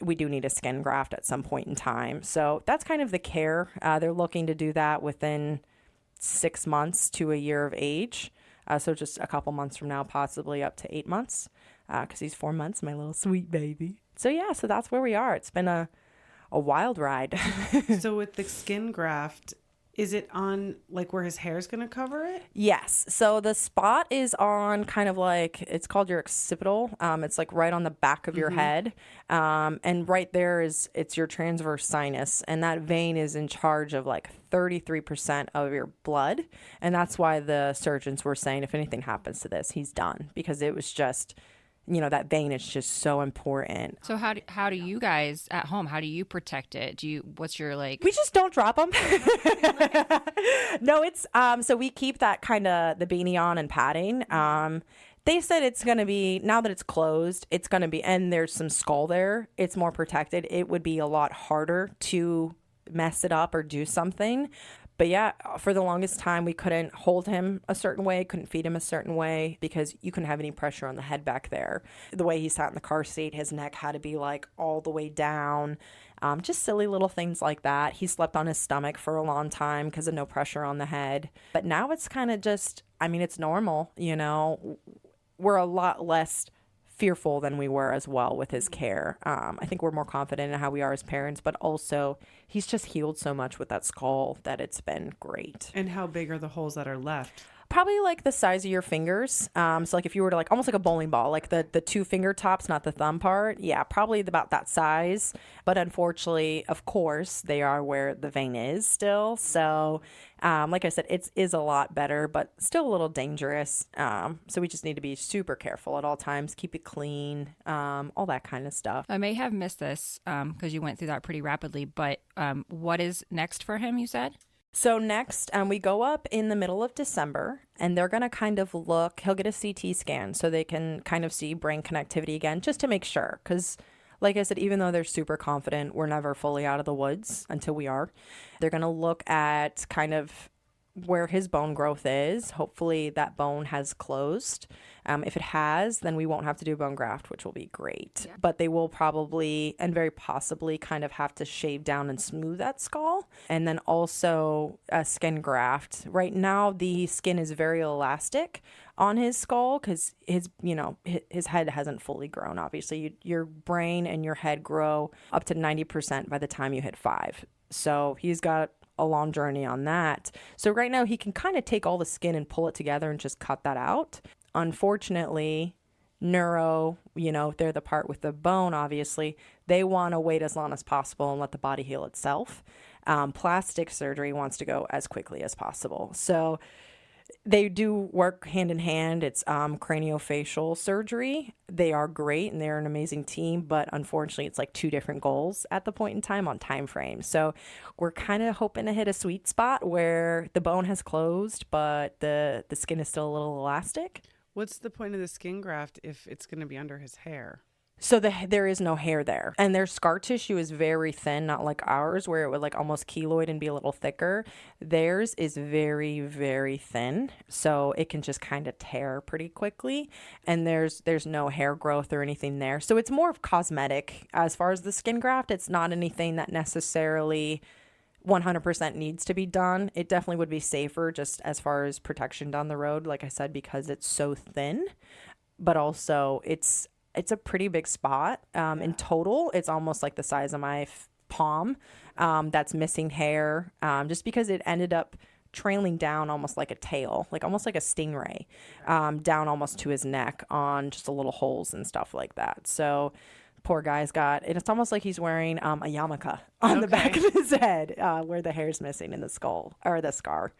we do need a skin graft at some point in time. So that's kind of the care. They're looking to do that within 6 months to a year of age. So just a couple months from now, possibly up to 8 months, because he's 4 months, my little sweet baby. So yeah, so that's where we are. It's been a wild ride. So with the skin graft, is it on like where his hair is going to cover it? Yes. So the spot is on kind of like, it's called your occipital. It's like right on the back of your head. And right there it's your transverse sinus. And that vein is in charge of like 33% of your blood. And that's why the surgeons were saying if anything happens to this, he's done, because it was just, that vein is just so important. So how do you guys at home, how do you protect it? What's your We just don't drop them. No, it's, so we keep that kind of the beanie on and padding. They said it's going to be, now that it's closed, it's going to be, and there's some skull there, it's more protected. It would be a lot harder to mess it up or do something. But yeah, for the longest time, we couldn't hold him a certain way, couldn't feed him a certain way, because you couldn't have any pressure on the head back there. The way he sat in the car seat, his neck had to be like all the way down. Just silly little things like that. He slept on his stomach for a long time because of no pressure on the head. But now it's kind of just, it's normal, We're a lot less fearful than we were as well with his care. I think we're more confident in how we are as parents, but also he's just healed so much with that skull that it's been great. And how big are the holes that are left? Probably like the size of your fingers. So like if you were to like almost like a bowling ball, like the 2 finger tops, not the thumb part. Yeah, probably about that size. But unfortunately, of course, they are where the vein is still. So like I said, it is a lot better, but still a little dangerous. So we just need to be super careful at all times, keep it clean, all that kind of stuff. I may have missed this because you went through that pretty rapidly, but what is next for him, you said? So next, we go up in the middle of December, and they're going to kind of look, he'll get a CT scan so they can kind of see brain connectivity again, just to make sure. Because like I said, even though they're super confident, we're never fully out of the woods until we are. They're going to look at kind of where his bone growth is. Hopefully that bone has closed. If it has, then we won't have to do a bone graft, which will be great. Yeah. But they will probably and very possibly kind of have to shave down and smooth that skull. And then also a skin graft. Right now, the skin is very elastic on his skull because his head hasn't fully grown. Obviously, your brain and your head grow up to 90% by the time you hit 5. So he's got a long journey on that. So right now he can kind of take all the skin and pull it together and just cut that out. Unfortunately, neuro, they're the part with the bone, obviously, they want to wait as long as possible and let the body heal itself. Plastic surgery wants to go as quickly as possible. So they do work hand in hand. It's craniofacial surgery. They are great and they're an amazing team, but unfortunately it's like 2 different goals at the point in time on time frame. So we're kind of hoping to hit a sweet spot where the bone has closed, but the skin is still a little elastic. What's the point of the skin graft if it's going to be under his hair? So there is no hair there. And their scar tissue is very thin, not like ours where it would like almost keloid and be a little thicker. Theirs is very, very thin. So it can just kind of tear pretty quickly. And there's no hair growth or anything there. So it's more of cosmetic. As far as the skin graft, it's not anything that necessarily 100% needs to be done. It definitely would be safer just as far as protection down the road, like I said, because it's so thin. But also it's a pretty big spot. In total, it's almost like the size of my palm that's missing hair just because it ended up trailing down almost like a tail, like almost like a stingray, down almost to his neck on just a little holes and stuff like that. So poor guy's it's almost like he's wearing a yarmulke on the back of his head where the hair's missing in the skull or the scar.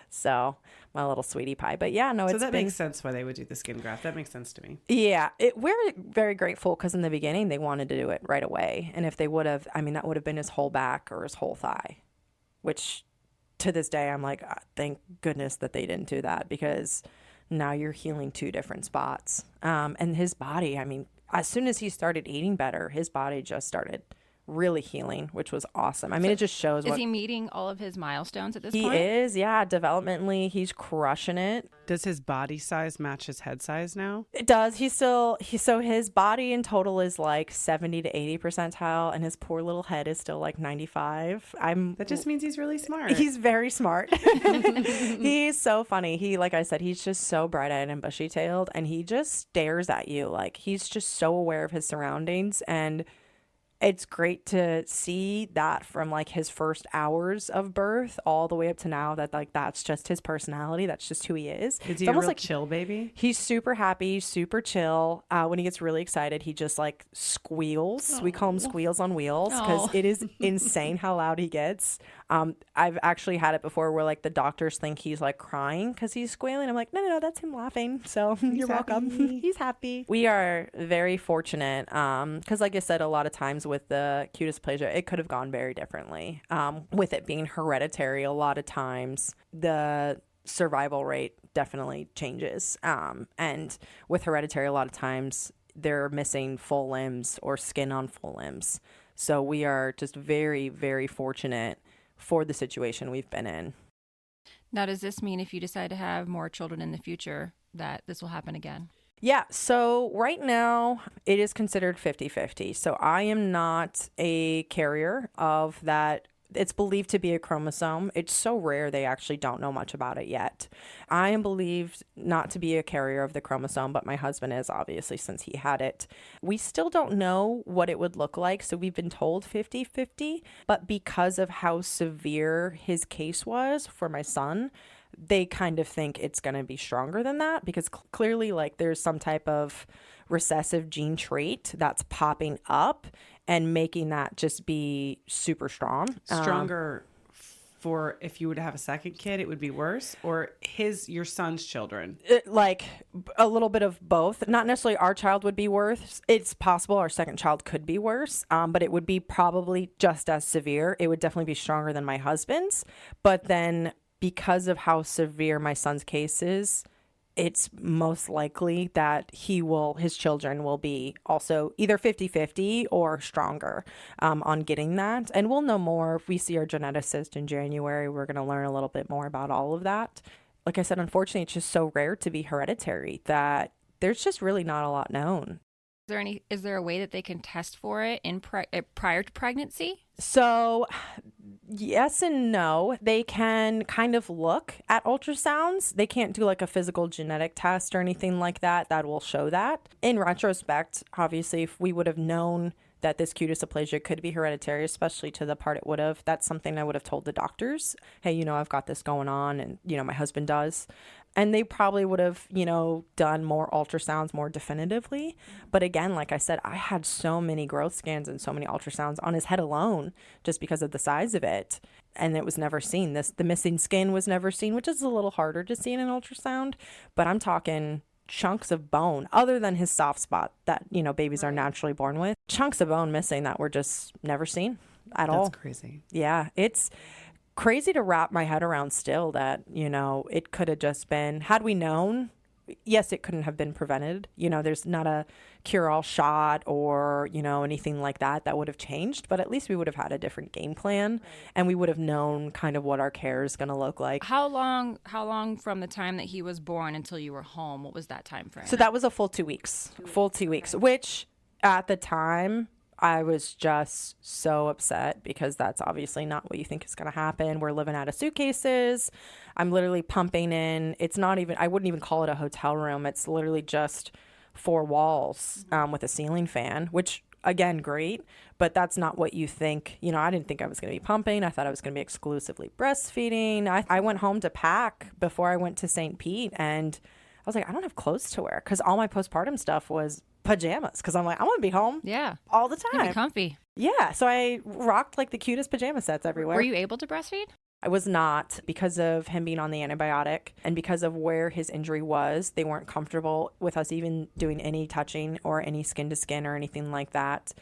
So my little sweetie pie. But yeah, no, so that makes sense why they would do the skin graft. That makes sense to me. Yeah, we're very grateful because in the beginning they wanted to do it right away. And if they would have, that would have been his whole back or his whole thigh, which to this day, I'm like, thank goodness that they didn't do that, because now you're healing 2 different spots. And his body, I mean, as soon as he started eating better, his body just started really healing, which was awesome. I mean, it just shows Is he meeting all of his milestones at this point? He is, yeah. Developmentally, he's crushing it. Does his body size match his head size now? It does. So his body in total is like 70 to 80 percentile, and his poor little head is still like 95. That just means he's really smart. He's very smart. He's so funny. He, like I said, he's just so bright-eyed and bushy-tailed, and he just stares at you. Like, he's just so aware of his surroundings, and it's great to see that from like his first hours of birth all the way up to now, that like that's just his personality. That's just who he is. Is he a real chill baby? He's super happy, super chill. When he gets really excited, he just like squeals. We call him squeals on wheels, because it is insane how loud he gets. I've actually had it before where like the doctors think he's like crying because he's squealing. I'm like, no, that's him laughing. So you're welcome. He's happy. We are very fortunate because like I said, a lot of times with the cutis aplasia, it could have gone very differently. With it being hereditary, a lot of times the survival rate definitely changes. And with hereditary, a lot of times they're missing full limbs or skin on full limbs. So we are just very, very fortunate for the situation we've been in. Now, does this mean if you decide to have more children in the future that this will happen again? Yeah, so right now it is considered 50-50. So I am not a carrier of that. It's believed to be a chromosome. It's so rare they actually don't know much about it yet. I am believed not to be a carrier of the chromosome, but my husband is, obviously, since he had it. We still don't know what it would look like, so we've been told 50-50, but because of how severe his case was for my son, they kind of think it's going to be stronger than that, because clearly like there's some type of recessive gene trait that's popping up and making that just be super strong. Stronger for if you would have a second kid, it would be worse, or your son's children? Like a little bit of both. Not necessarily our child would be worse. It's possible our second child could be worse, but it would be probably just as severe. It would definitely be stronger than my husband's. But then because of how severe my son's case is, it's most likely that his children will be also either 50-50 or stronger on getting that. And we'll know more if we see our geneticist in January. We're going to learn a little bit more about all of that. Like I said, unfortunately, it's just so rare to be hereditary that there's just really not a lot known. Is there a way that they can test for it prior to pregnancy? So yes and no. They can kind of look at ultrasounds. They can't do like a physical genetic test or anything like that will show that. In retrospect, obviously, if we would have known that this cutis aplasia could be hereditary, especially to the part it would have, that's something I would have told the doctors. Hey, I've got this going on, and, my husband does. And they probably would have, done more ultrasounds more definitively. But again, like I said, I had so many growth scans and so many ultrasounds on his head alone just because of the size of it. And it was never seen. The missing skin was never seen, which is a little harder to see in an ultrasound. But I'm talking chunks of bone other than his soft spot that, babies are naturally born with. Chunks of bone missing that were just never seen at all. That's crazy. Yeah, it's crazy to wrap my head around still that, it could have just been, had we known, yes, it couldn't have been prevented. There's not a cure-all shot or, anything like that would have changed, but at least we would have had a different game plan and we would have known kind of what our care is going to look like. How long from the time that he was born until you were home? What was that time frame? So that was a full 2 weeks, which at the time I was just so upset because that's obviously not what you think is going to happen. We're living out of suitcases. I'm literally pumping in. It's not even, I wouldn't even call it a hotel room. It's literally just 4 walls with a ceiling fan, which again, great, but that's not what you think. I didn't think I was going to be pumping. I thought I was going to be exclusively breastfeeding. I went home to pack before I went to St. Pete, and I was like, I don't have clothes to wear because all my postpartum stuff was pajamas because I'm like, I want to be home all the time. Be comfy. Yeah. So I rocked like the cutest pajama sets everywhere. Were you able to breastfeed? I was not, because of him being on the antibiotic and because of where his injury was. They weren't comfortable with us even doing any touching or any skin to skin or anything like that.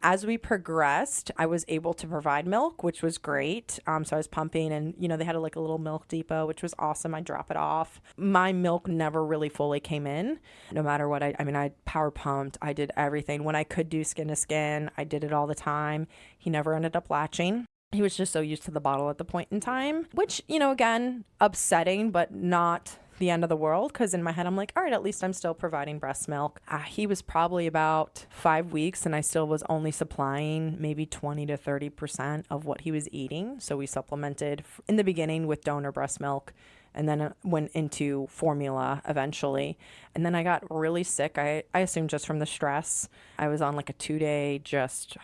As we progressed, I was able to provide milk, which was great. So I was pumping and, they had a little milk depot, which was awesome. I drop it off. My milk never really fully came in, no matter what. I power pumped. I did everything. When I could do skin to skin, I did it all the time. He never ended up latching. He was just so used to the bottle at the point in time, which, again, upsetting, but not the end of the world, because in my head I'm like, all right, at least I'm still providing breast milk. He was probably about 5 weeks and I still was only supplying maybe 20 to 30% of what he was eating. So we supplemented in the beginning with donor breast milk and then went into formula eventually. And then I got really sick. I assume just from the stress. I was on a 2-day just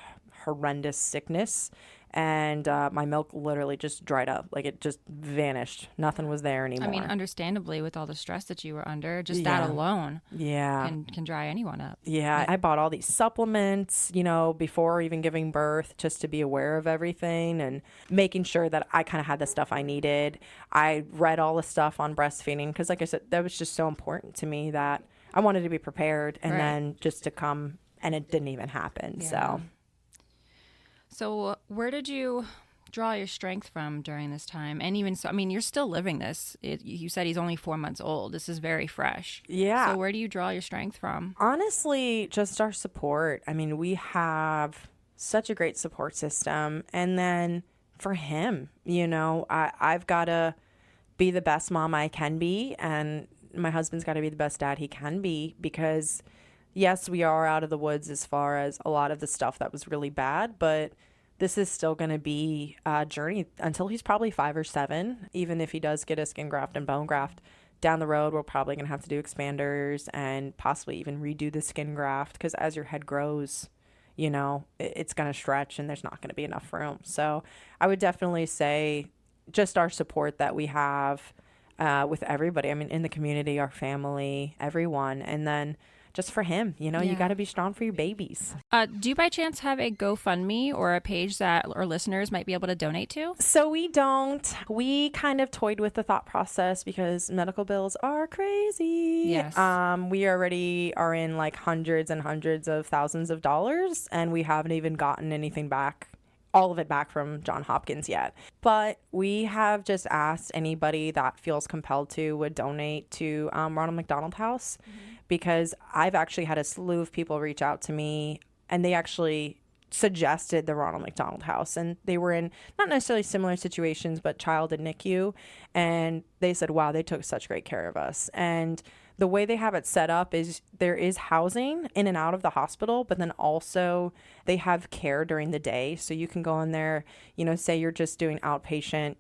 horrendous sickness. And my milk literally just dried up. It just vanished. Nothing was there anymore. I mean, understandably, with all the stress that you were under, just that alone can dry anyone up. Yeah. I bought all these supplements, before even giving birth, just to be aware of everything and making sure that I kind of had the stuff I needed. I read all the stuff on breastfeeding because, like I said, that was just so important to me that I wanted to be prepared and then just to come, and it didn't even happen. Yeah. So where did you draw your strength from during this time? And even so, I mean, you're still living this. You said he's only 4 months old. This is very fresh. Yeah. So where do you draw your strength from? Honestly, just our support. I mean, we have such a great support system. And then for him, I've got to be the best mom I can be. And my husband's got to be the best dad he can be, because yes, we are out of the woods as far as a lot of the stuff that was really bad, but this is still going to be a journey until he's probably 5 or 7. Even if he does get a skin graft and bone graft down the road, we're probably going to have to do expanders and possibly even redo the skin graft, because as your head grows, it's going to stretch and there's not going to be enough room. So I would definitely say just our support that we have with everybody. I mean, in the community, our family, everyone. And then just for him, you got to be strong for your babies. Do you by chance have a GoFundMe or a page that our listeners might be able to donate to? So we don't. We kind of toyed with the thought process because medical bills are crazy. Yes. We already are in hundreds and hundreds of thousands of dollars, and we haven't even gotten anything back. All of it back from Johns Hopkins yet. But we have just asked anybody that feels compelled to would donate to Ronald McDonald House, because I've actually had a slew of people reach out to me, and they actually suggested the Ronald McDonald House, and they were in not necessarily similar situations, but child and NICU, and they said, wow, they took such great care of us. And the way they have it set up is there is housing in and out of the hospital, but then also they have care during the day. So you can go in there, say you're just doing outpatient,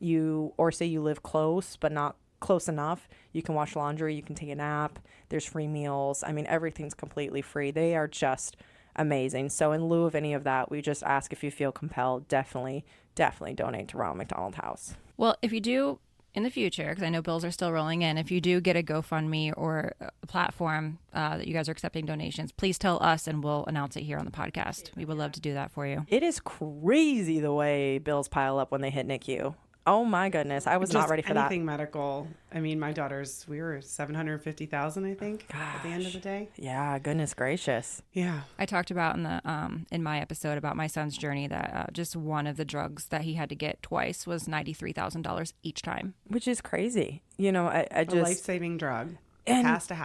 or say you live close, but not close enough. You can wash laundry, you can take a nap. There's free meals. I mean, everything's completely free. They are just amazing. So in lieu of any of that, we just ask, if you feel compelled, definitely donate to Ronald McDonald House. Well, if you do in the future, because I know bills are still rolling in, if you do get a GoFundMe or a platform that you guys are accepting donations, please tell us and we'll announce it here on the podcast. We would love to do that for you. It is crazy the way bills pile up when they hit NICU. Oh my goodness. I was not ready for that. Anything medical. I mean, my daughter's, we were $750,000, I think, at the end of the day. Yeah, goodness gracious. Yeah. I talked about in my episode about my son's journey that just one of the drugs that he had to get twice was $93,000 each time. Which is crazy. I just... A life-saving drug. And has to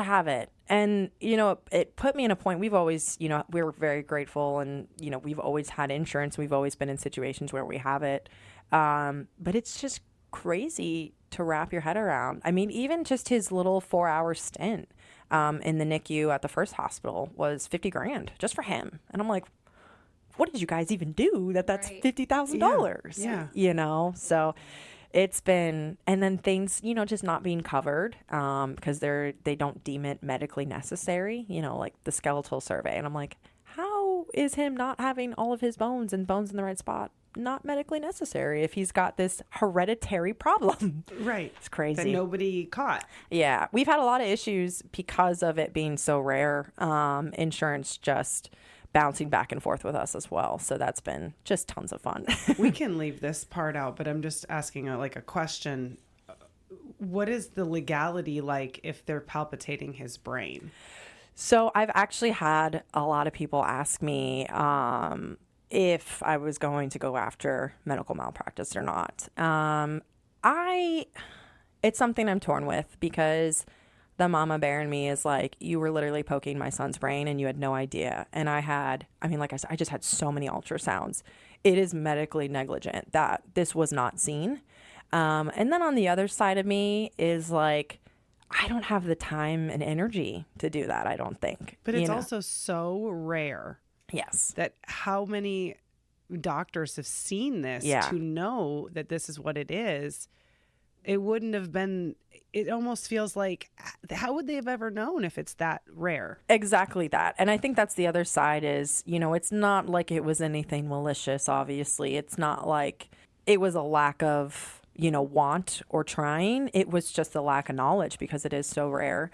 have it. And, it put me in a point. We've always, we're very grateful, and, we've always had insurance. We've always been in situations where we have it. But it's just crazy to wrap your head around. I mean, even just his little 4-hour stint in the NICU at the first hospital was $50,000 just for him. And I'm like, what did you guys even do that's right. $50,000? Yeah. So it's been, and then things, just not being covered because they don't deem it medically necessary, like the skeletal survey. And I'm like, how is him not having all of his bones in the right spot not medically necessary if he's got this hereditary problem? Right. It's crazy. That nobody caught. Yeah. We've had a lot of issues because of it being so rare. Insurance just bouncing back and forth with us as well. So that's been just tons of fun. We can leave this part out, but I'm just asking a question. What is the legality like if they're palpitating his brain? So I've actually had a lot of people ask me if I was going to go after medical malpractice or not. It's something I'm torn with because the mama bear in me is like, you were literally poking my son's brain and you had no idea. And like I said, I just had so many ultrasounds. It is medically negligent that this was not seen. And then on the other side of me is like, I don't have the time and energy to do that, I don't think. But it's also so rare. Yes. That how many doctors have seen this to know that this is what it is. It wouldn't have been, it almost feels like, how would they have ever known if it's that rare? Exactly that. And I think that's the other side is, it's not like it was anything malicious, obviously. It's not like it was a lack of, want or trying. It was just a lack of knowledge because it is so rare.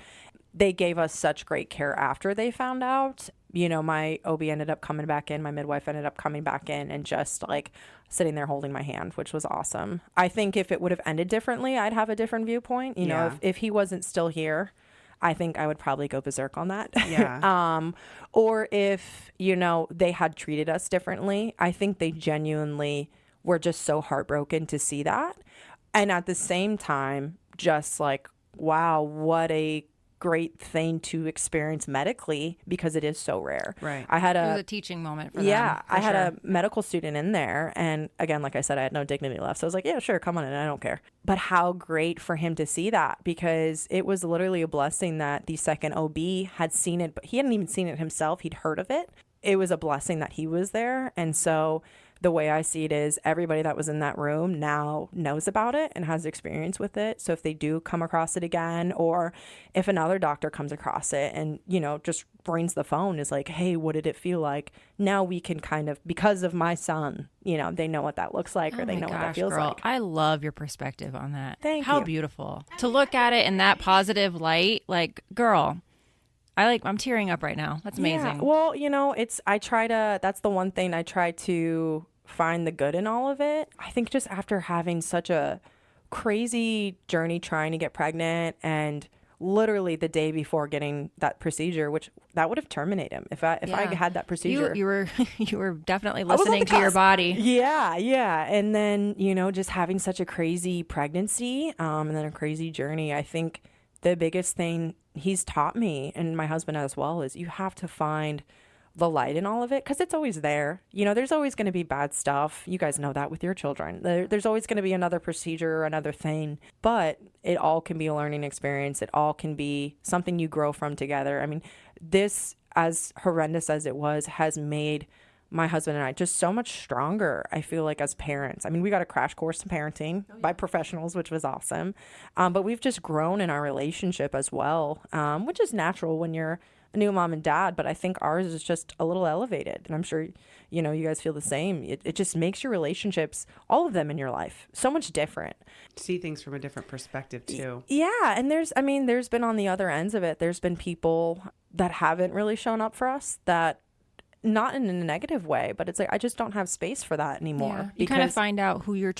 They gave us such great care after they found out. My OB ended up coming back in, my midwife ended up coming back in and just like sitting there holding my hand, which was awesome. I think if it would have ended differently, I'd have a different viewpoint. If he wasn't still here, I think I would probably go berserk on that. Yeah. Or if, they had treated us differently, I think they genuinely were just so heartbroken to see that. And at the same time, just like, wow, what a great thing to experience medically because it is so rare. Right. It was a teaching moment for them. Yeah. I had a medical student in there. And again, like I said, I had no dignity left. So I was like, yeah, sure, come on in. I don't care. But how great for him to see that because it was literally a blessing that the second OB had seen it, but he hadn't even seen it himself. He'd heard of it. It was a blessing that he was there. And so the way I see it is everybody that was in that room now knows about it and has experience with it. So if they do come across it again, or if another doctor comes across it and, just rings the phone is like, hey, what did it feel like? Now we can kind of, because of my son, they know what that looks like or they know what that feels like. I love your perspective on that. Thank you. How you. beautiful. To look at it in that positive light, like, girl, I'm tearing up right now. That's amazing. Yeah. Well, that's the one thing I try to find the good in all of it. I think just after having such a crazy journey trying to get pregnant and literally the day before getting that procedure, which that would have terminated him if I had that procedure. You were definitely listening to your body. Yeah. And then, just having such a crazy pregnancy, and then a crazy journey. I think the biggest thing he's taught me and my husband as well is you have to find the light in all of it because it's always there. There's always going to be bad stuff. You guys know that with your children. There's always going to be another procedure or another thing, but it all can be a learning experience. It all can be something you grow from together. I mean, this, as horrendous as it was, has made my husband and I just so much stronger, I feel like, as parents. I mean, we got a crash course in parenting by professionals, which was awesome. But we've just grown in our relationship as well, which is natural when you're a new mom and dad. But I think ours is just a little elevated. And I'm sure, you guys feel the same. It just makes your relationships, all of them in your life, so much different. See things from a different perspective, too. Yeah. And there's been on the other ends of it, there's been people that haven't really shown up for us that, not in a negative way, but it's like I just don't have space for that anymore. Yeah. You kind of find out who your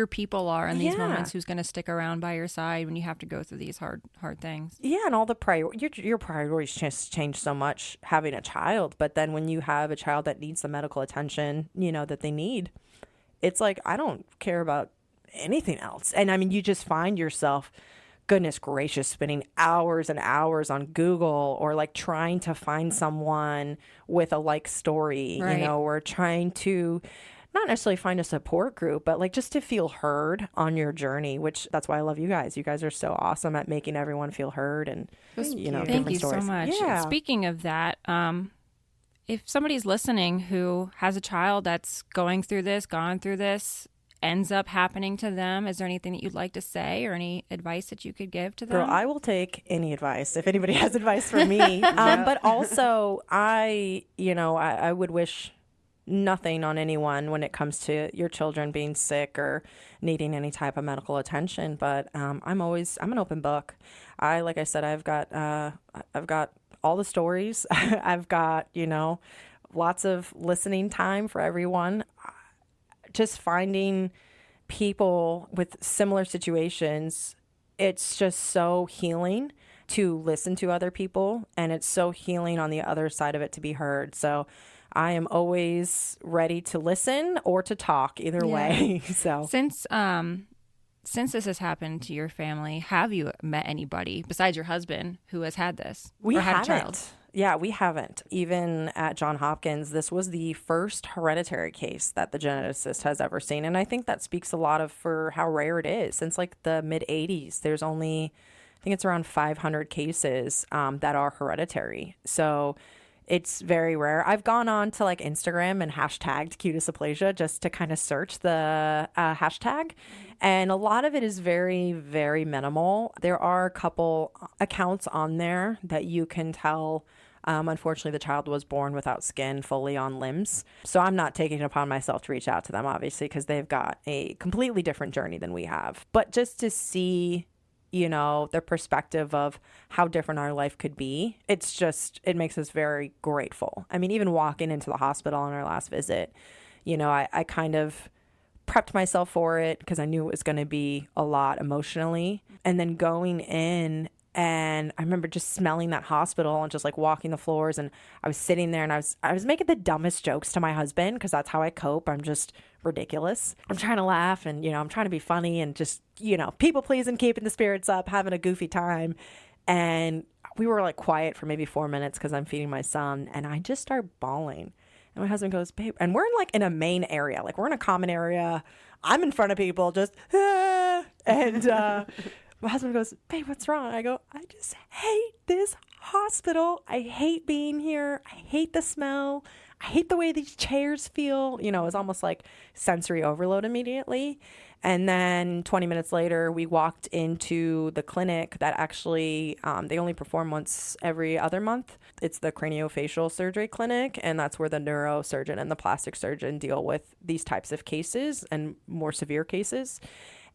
people are in these moments, who's going to stick around by your side when you have to go through these hard things. Yeah, and all the your priorities just change so much having a child, but then when you have a child that needs the medical attention, that they need, it's like I don't care about anything else. And I mean, you just find yourself, goodness gracious, spending hours and hours on Google or like trying to find someone with a like story, right. Or trying to not necessarily find a support group, but like just to feel heard on your journey, which that's why I love you guys. You guys are so awesome at making everyone feel heard and, Thank different you stories. so much. Yeah. Speaking of that, if somebody's listening who has a child that's gone through this, ends up happening to them, is there anything that you'd like to say or any advice that you could give to them? Girl, I will take any advice if anybody has advice for me. But also I would wish nothing on anyone when it comes to your children being sick or needing any type of medical attention. But I'm an open book. Like I said, I've got all the stories. I've got, lots of listening time for everyone. Just finding people with similar situations, it's just so healing to listen to other people, and it's so healing on the other side of it to be heard. So I am always ready to listen or to talk, either way. So since this has happened to your family, have you met anybody besides your husband who has had this? We or had haven't. a child? Yeah, we haven't. Even at Johns Hopkins, this was the first hereditary case that the geneticist has ever seen. And I think that speaks a lot for how rare it is. Since like the mid 80s, there's only, I think it's around 500 cases that are hereditary. So it's very rare. I've gone on to like Instagram and hashtagged cutis aplasia just to kind of search the hashtag. And a lot of it is very, very minimal. There are a couple accounts on there that you can tell. Unfortunately, the child was born without skin, fully on limbs. So I'm not taking it upon myself to reach out to them, obviously, because they've got a completely different journey than we have. But just to see, you know, the perspective of how different our life could be, it makes us very grateful. I mean, even walking into the hospital on our last visit, you know, I kind of prepped myself for it because I knew it was going to be a lot emotionally. And then going in, and I remember just smelling that hospital and just like walking the floors, and I was sitting there and I was making the dumbest jokes to my husband because that's how I cope. I'm just ridiculous. I'm trying to laugh and, you know, I'm trying to be funny and just, you know, people pleasing, keeping the spirits up, having a goofy time. And we were like quiet for maybe 4 minutes because I'm feeding my son, and I just start bawling. And my husband goes, babe, and we're in a main area, like we're in a common area. I'm in front of people, just, and my husband goes, babe, what's wrong? I go, I just hate this hospital. I hate being here. I hate the smell. I hate the way these chairs feel. You know, it was almost like sensory overload immediately. And then 20 minutes later, we walked into the clinic that actually, they only perform once every other month. It's the craniofacial surgery clinic, and that's where the neurosurgeon and the plastic surgeon deal with these types of cases and more severe cases.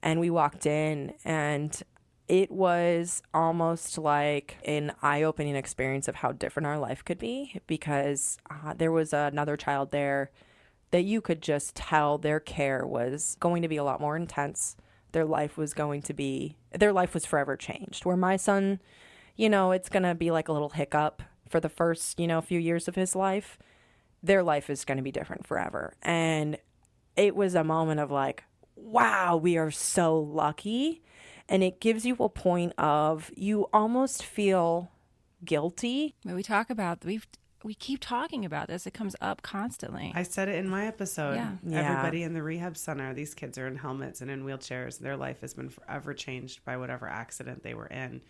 And we walked in, and it was almost like an eye-opening experience of how different our life could be, because there was another child there that you could just tell their care was going to be a lot more intense. Their life was forever changed. Where my son, you know, it's going to be like a little hiccup for the first, you know, few years of his life. Their life is going to be different forever. And it was a moment of like, wow, we are so lucky. And it gives you a point of, you almost feel guilty. We keep talking about this. It comes up constantly. I said it in my episode. Yeah. Everybody in the rehab center, these kids are in helmets and in wheelchairs. Their life has been forever changed by whatever accident they were in.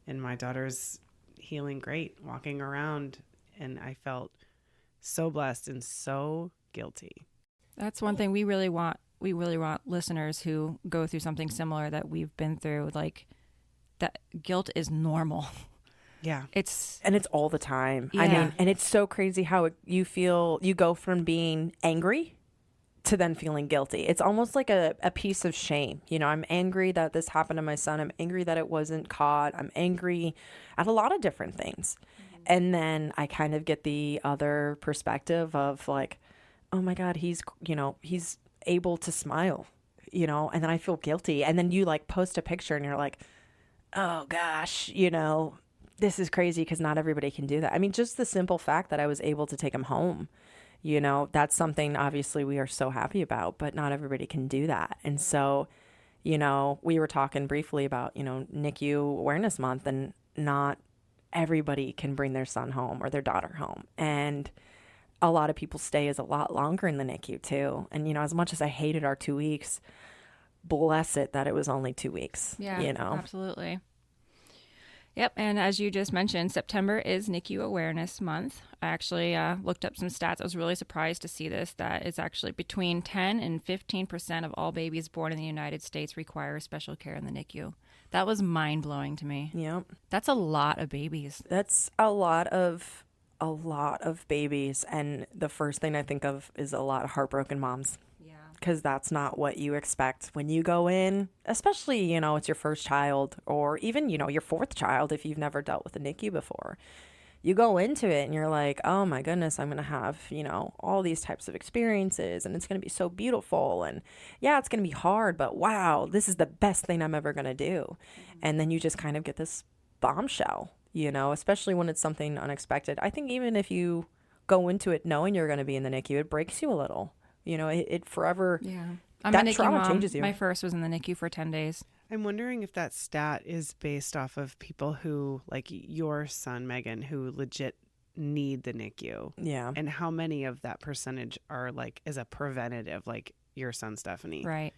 And my daughter's healing great, walking around. And I felt so blessed and so guilty. That's one thing we really want. We really want listeners who go through something similar that we've been through, like, that guilt is normal. Yeah. And it's all the time. Yeah. I mean, and it's so crazy how you go from being angry to then feeling guilty. It's almost like a piece of shame. You know, I'm angry that this happened to my son. I'm angry that it wasn't caught. I'm angry at a lot of different things. Mm-hmm. And then I kind of get the other perspective of like, oh my God, he's able to smile, you know, and then I feel guilty. And then you like post a picture and you're like, oh gosh, you know, this is crazy because not everybody can do that. I mean, just the simple fact that I was able to take him home, you know, that's something obviously we are so happy about, but not everybody can do that. And so, you know, we were talking briefly about, you know, NICU Awareness Month, and not everybody can bring their son home or their daughter home. And a lot of people stay a lot longer in the NICU too. And, you know, as much as I hated our 2 weeks, bless it that it was only 2 weeks. Yeah, you know, absolutely. Yep. And as you just mentioned, September is NICU Awareness Month. I actually looked up some stats. I was really surprised to see this, that it's actually between 10 and 15% of all babies born in the United States require special care in the NICU. That was mind-blowing to me. Yep. That's a lot of babies. That's a lot of babies. And the first thing I think of is a lot of heartbroken moms. Because that's not what you expect when you go in, especially, you know, it's your first child, or even, you know, your fourth child if you've never dealt with a NICU before. You go into it and you're like, oh my goodness, I'm going to have, you know, all these types of experiences, and it's going to be so beautiful. And yeah, it's going to be hard, but wow, this is the best thing I'm ever going to do. Mm-hmm. And then you just kind of get this bombshell, especially when it's something unexpected. I think even if you go into it knowing you're going to be in the NICU, it breaks you a little. It forever. Yeah. I'm that a NICU trauma mom. changes you. My first was in the NICU for 10 days. I'm wondering if that stat is based off of people who, like your son, Megan, who legit need the NICU. Yeah. And how many of that percentage are like, is a preventative, like your son, Stephanie. Right.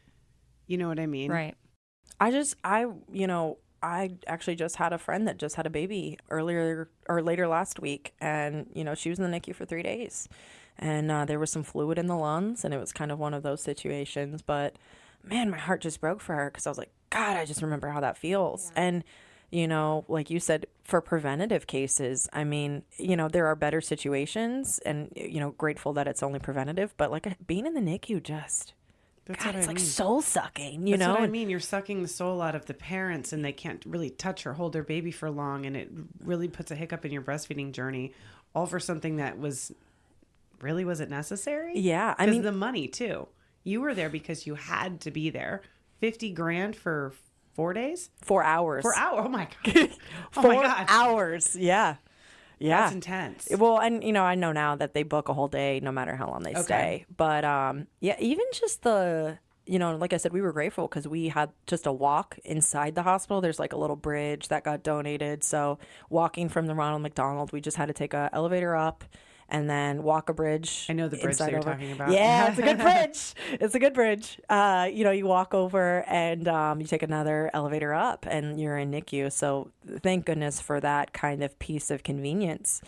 You know what I mean? Right. I actually just had a friend that just had a baby later last week. And, she was in the NICU for 3 days. And there was some fluid in the lungs. And it was kind of one of those situations. But, man, my heart just broke for her because I was like, God, I just remember how that feels. Yeah. And, like you said, for preventative cases, I mean, there are better situations and, grateful that it's only preventative. But, like, being in the NICU just... That's God, what it's I like mean. soul sucking, That's what I mean. You're sucking the soul out of the parents and they can't really touch or hold their baby for long. And it really puts a hiccup in your breastfeeding journey, all for something that was it necessary? Yeah. I mean, mean, the money too. You were there because you had to be there. $50,000 for 4 days? 4 hours. 4 hours. Oh my God. Oh my God. 4 hours. Yeah. Yeah. That's intense. Well, and I know now that they book a whole day no matter how long they stay. But yeah, even just the, like I said, we were grateful because we had just a walk inside the hospital. There's like a little bridge that got donated. So walking from the Ronald McDonald, we just had to take an elevator up and then walk a bridge. I know the bridge that you're talking about. Yeah, it's a good bridge. It's a good bridge. You walk over and you take another elevator up and you're in NICU. So thank goodness for that kind of piece of convenience.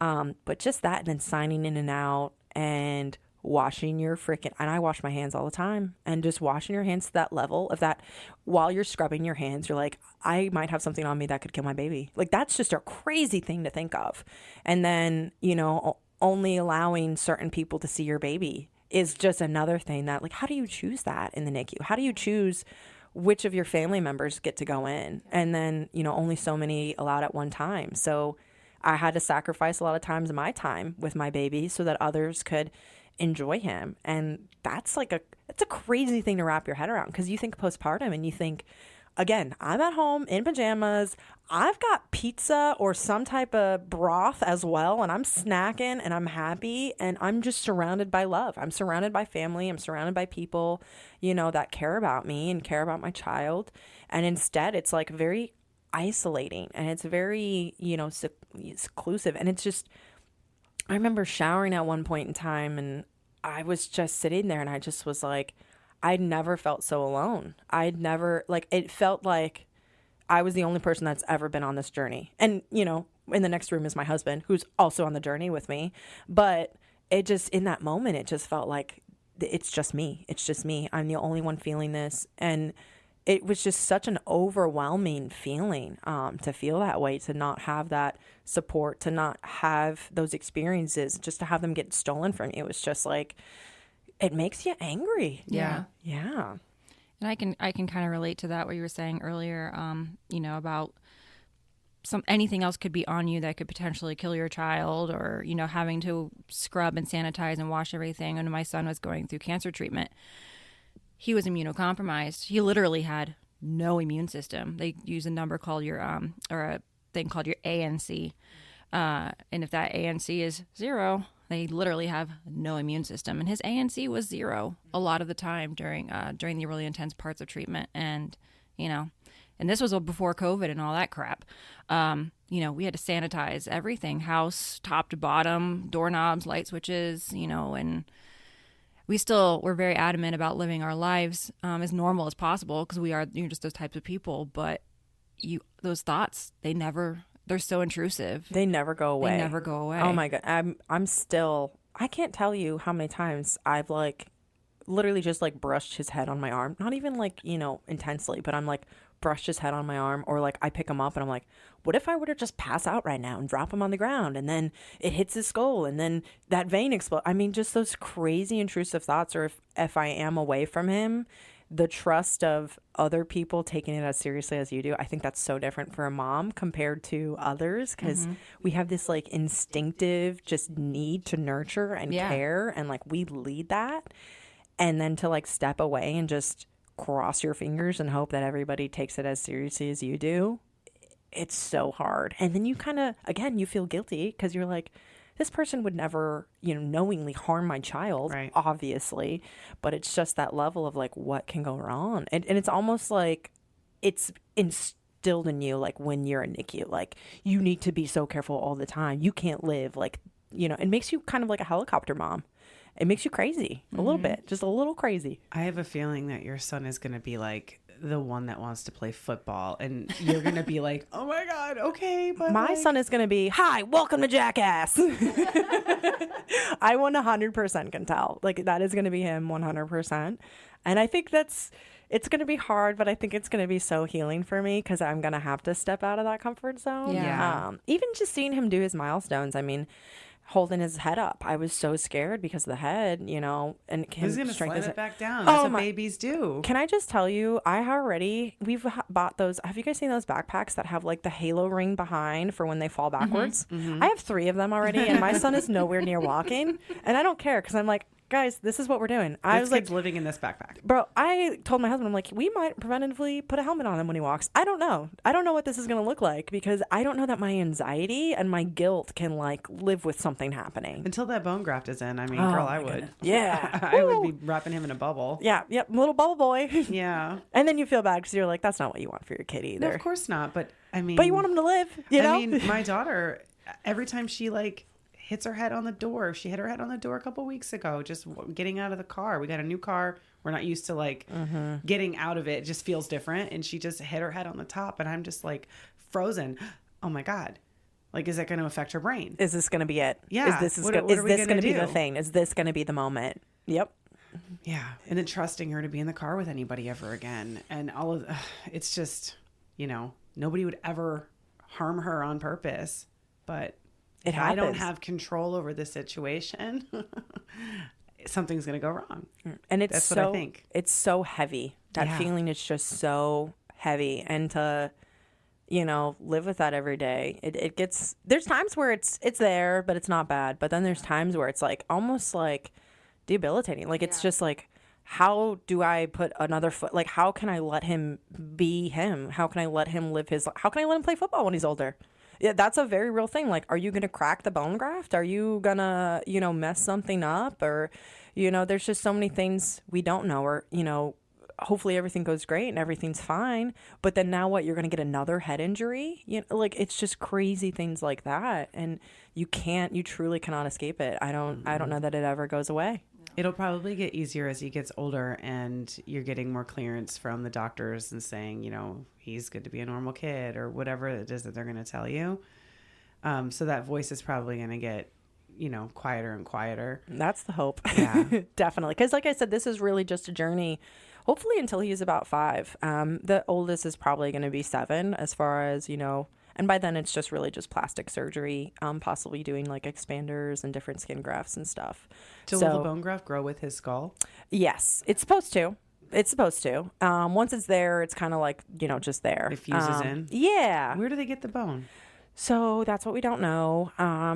But just that and then signing in and out and washing your and I wash my hands all the time, and just washing your hands to that level of that while you're scrubbing your hands, you're like, I might have something on me that could kill my baby. Like, that's just a crazy thing to think of. And then, only allowing certain people to see your baby is just another thing that, like, how do you choose that in the NICU? How do you choose which of your family members get to go in? And then, only so many allowed at one time. So I had to sacrifice a lot of times of my time with my baby so that others could enjoy him. And that's it's a crazy thing to wrap your head around, because you think postpartum and you think, again, I'm at home in pajamas, I've got pizza or some type of broth as well, and I'm snacking and I'm happy and I'm just surrounded by love. I'm surrounded by family. I'm surrounded by people, that care about me and care about my child. And instead it's like very isolating and it's very, seclusive. And it's just, I remember showering at one point in time and I was just sitting there and I just was like, I'd never felt so alone. It felt like I was the only person that's ever been on this journey. And, in the next room is my husband, who's also on the journey with me. But it just, in that moment, it just felt like it's just me. It's just me. I'm the only one feeling this. And it was just such an overwhelming feeling to feel that way, to not have that support, to not have those experiences, just to have them get stolen from you. It was just like, it makes you angry. Yeah. Yeah. And I can kind of relate to that, what you were saying earlier, about anything else could be on you that could potentially kill your child, or, having to scrub and sanitize and wash everything. When my son was going through cancer treatment, he was immunocompromised. He literally had no immune system. They use a number called or a thing called your ANC. And if that ANC is 0, they literally have no immune system. And his ANC was 0 a lot of the time during the really intense parts of treatment. And, and this was before COVID and all that crap. We had to sanitize everything, house, top to bottom, doorknobs, light switches, and we're very adamant about living our lives as normal as possible, because we are just those types of people. But those thoughts, they're so intrusive. They never go away. They never go away. Oh my God. I'm still, I can't tell you how many times I've literally just brushed his head on my arm. Not even intensely, but I'm brushed his head on my arm, or I pick him up and I'm like, what if I were to just pass out right now and drop him on the ground and then it hits his skull and then that vein explodes? I mean, just those crazy intrusive thoughts. Or if I am away from him, the trust of other people taking it as seriously as you do, I think that's so different for a mom compared to others, because we have this instinctive just need to nurture and care, and we lead that. And then to step away and just cross your fingers and hope that everybody takes it as seriously as you do, it's so hard. And then you kind of, again, you feel guilty because you're like, this person would never, knowingly harm my child, Right. obviously. But it's just that level of like, what can go wrong? And it's almost like it's instilled in you, like when you're in NICU, like you need to be so careful all the time. You can't live like, it makes you kind of like a helicopter mom. It makes you crazy a little bit, just a little crazy. I have a feeling that your son is going to be like the one that wants to play football, and you're going to be like, oh my God, okay. But my son is going to be, hi, welcome to Jackass. I 100% can tell. Like that is going to be him 100%. And I think it's going to be hard, but I think it's going to be so healing for me because I'm going to have to step out of that comfort zone. Yeah. Even just seeing him do his milestones. I mean, holding his head up. I was so scared because of the head, and he's going to slam it back down. Oh, That's what babies do. Can I just tell you, we've bought those. Have you guys seen those backpacks that have like the halo ring behind for when they fall backwards? I have 3 of them already, and my son is nowhere near walking, and I don't care because I'm like, guys, this is what we're doing. I was like, living in this backpack. Bro, I told my husband, I'm like, we might preventatively put a helmet on him when he walks. I don't know. I don't know what this is going to look like because I don't know that my anxiety and my guilt can like live with something happening. Until that bone graft is in. I mean, girl, I would. Goodness. Yeah. I would be wrapping him in a bubble. Yeah. Yep. Little bubble boy. Yeah. And then you feel bad because you're like, that's not what you want for your kid either. No, of course not. But I mean. But you want him to live, you know? I mean, my daughter, every time she like hits her head on the door. She hit her head on the door a couple weeks ago, just getting out of the car. We got a new car. We're not used to like getting out of it. It just feels different. And she just hit her head on the top. And I'm just like frozen. Oh my God. Like, is that going to affect her brain? Is this going to be it? Yeah. Is this going to be the thing? Is this going to be the moment? Yep. Yeah. And then trusting her to be in the car with anybody ever again. And all of it's just, nobody would ever harm her on purpose. But if I don't have control over the situation, something's going to go wrong. And that's what I think. It's so heavy. That feeling is just so heavy. And to, live with that every day, it gets, there's times where it's there, but it's not bad. But then there's times where it's like almost like debilitating. Like it's just like, how do I put another foot? Like, how can I let him be him? How can I let him live how can I let him play football when he's older? Yeah, that's a very real thing. Like, are you going to crack the bone graft? Are you going to, mess something up? Or, there's just so many things we don't know. Or, hopefully everything goes great and everything's fine. But then now what? You're going to get another head injury? Like, it's just crazy things like that. And you truly cannot escape it. I don't know that it ever goes away. It'll probably get easier as he gets older and you're getting more clearance from the doctors and saying, he's good to be a normal kid or whatever it is that they're going to tell you. So that voice is probably going to get, quieter and quieter. That's the hope. Yeah, definitely. Because like I said, this is really just a journey, hopefully until he's about 5. The oldest is probably going to be 7 as far as, and by then it's just really just plastic surgery, possibly doing like expanders and different skin grafts and stuff. So will the bone graft grow with his skull? Yes, it's supposed to. Once it's there, it's kind of like, just there. It fuses in? Yeah. Where do they get the bone? So that's what we don't know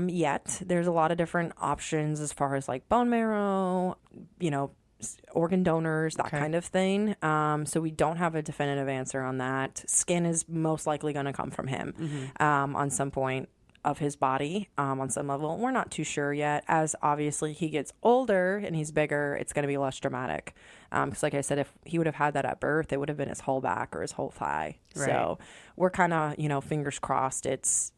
yet. There's a lot of different options as far as like bone marrow, organ donors, that kind of thing. So we don't have a definitive answer on that. Skin is most likely going to come from him on some point of his body on some level. We're not too sure yet. As obviously he gets older and he's bigger, it's going to be less dramatic. Because like I said, if he would have had that at birth, it would have been his whole back or his whole thigh. Right. So we're kind of, fingers crossed it's,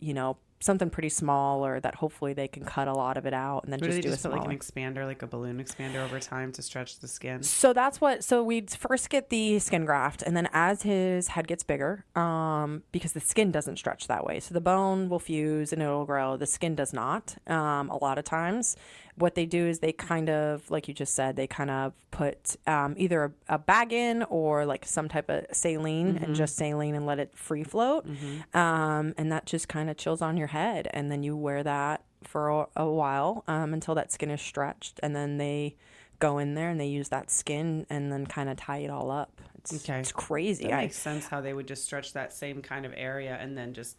something pretty small or that hopefully they can cut a lot of it out and then just do a smaller. Put like an expander, like a balloon expander over time to stretch the skin? So we'd first get the skin graft and then as his head gets bigger, because the skin doesn't stretch that way. So the bone will fuse and it'll grow. The skin does not. A lot of times what they do is they kind of, like you just said, they kind of put either a bag in or like some type of saline and just saline and let it free float. And that just kind of chills on your head. And then you wear that for a while until that skin is stretched. And then they go in there and they use that skin and then kind of tie it all up. It's crazy. That makes sense how they would just stretch that same kind of area and then just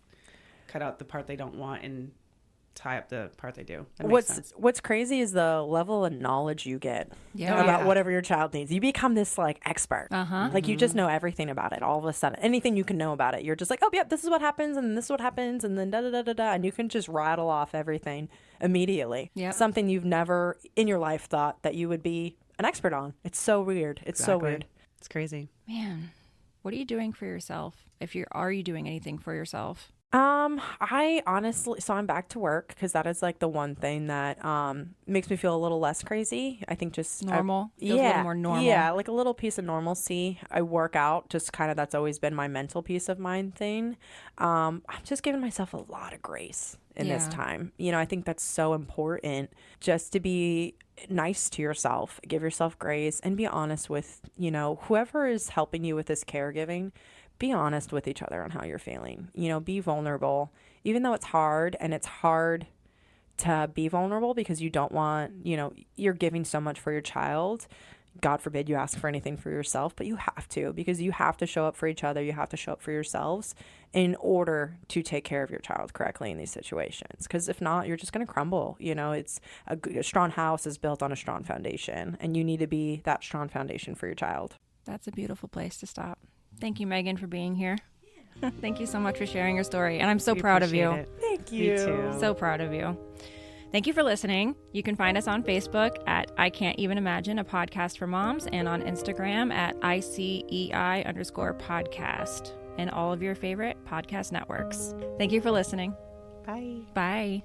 cut out the part they don't want and tie up the part they do. That makes sense. What's crazy is the level of knowledge you get Yeah. about whatever your child needs. You become this like expert. Uh-huh. Like you just know everything about it. All of a sudden, anything you can know about it, you're just like, oh, yep, this is what happens, and this is what happens, and then da da da da da, and you can just rattle off everything immediately. Yep. Something you've never in your life thought that you would be an expert on. It's so weird. It's so weird. It's crazy. Man, what are you doing for yourself? Are you doing anything for yourself? I honestly, so I'm back to work because that is like the one thing that makes me feel a little less crazy. I think just normal. Feels a little more normal. Yeah, like a little piece of normalcy. I work out, just kind of that's always been my mental peace of mind thing. I'm just giving myself a lot of grace in this time. You know, I think that's so important just to be nice to yourself, give yourself grace, and be honest with, you know, whoever is helping you with this caregiving. Be honest with each other on how you're feeling. You know, be vulnerable, even though it's hard, and it's hard to be vulnerable because you don't want, you know, you're giving so much for your child. God forbid you ask for anything for yourself, but you have to, because you have to show up for each other. You have to show up for yourselves in order to take care of your child correctly in these situations. Because if not, you're just going to crumble. You know, it's a strong house is built on a strong foundation, and you need to be that strong foundation for your child. That's a beautiful place to stop. Thank you, Megan, for being here. Thank you so much for sharing your story. And I'm so proud of you. Thank you. Me too. So proud of you. Thank you for listening. You can find us on Facebook at I Can't Even Imagine, a podcast for moms, and on Instagram at ICEI_podcast, and all of your favorite podcast networks. Thank you for listening. Bye. Bye.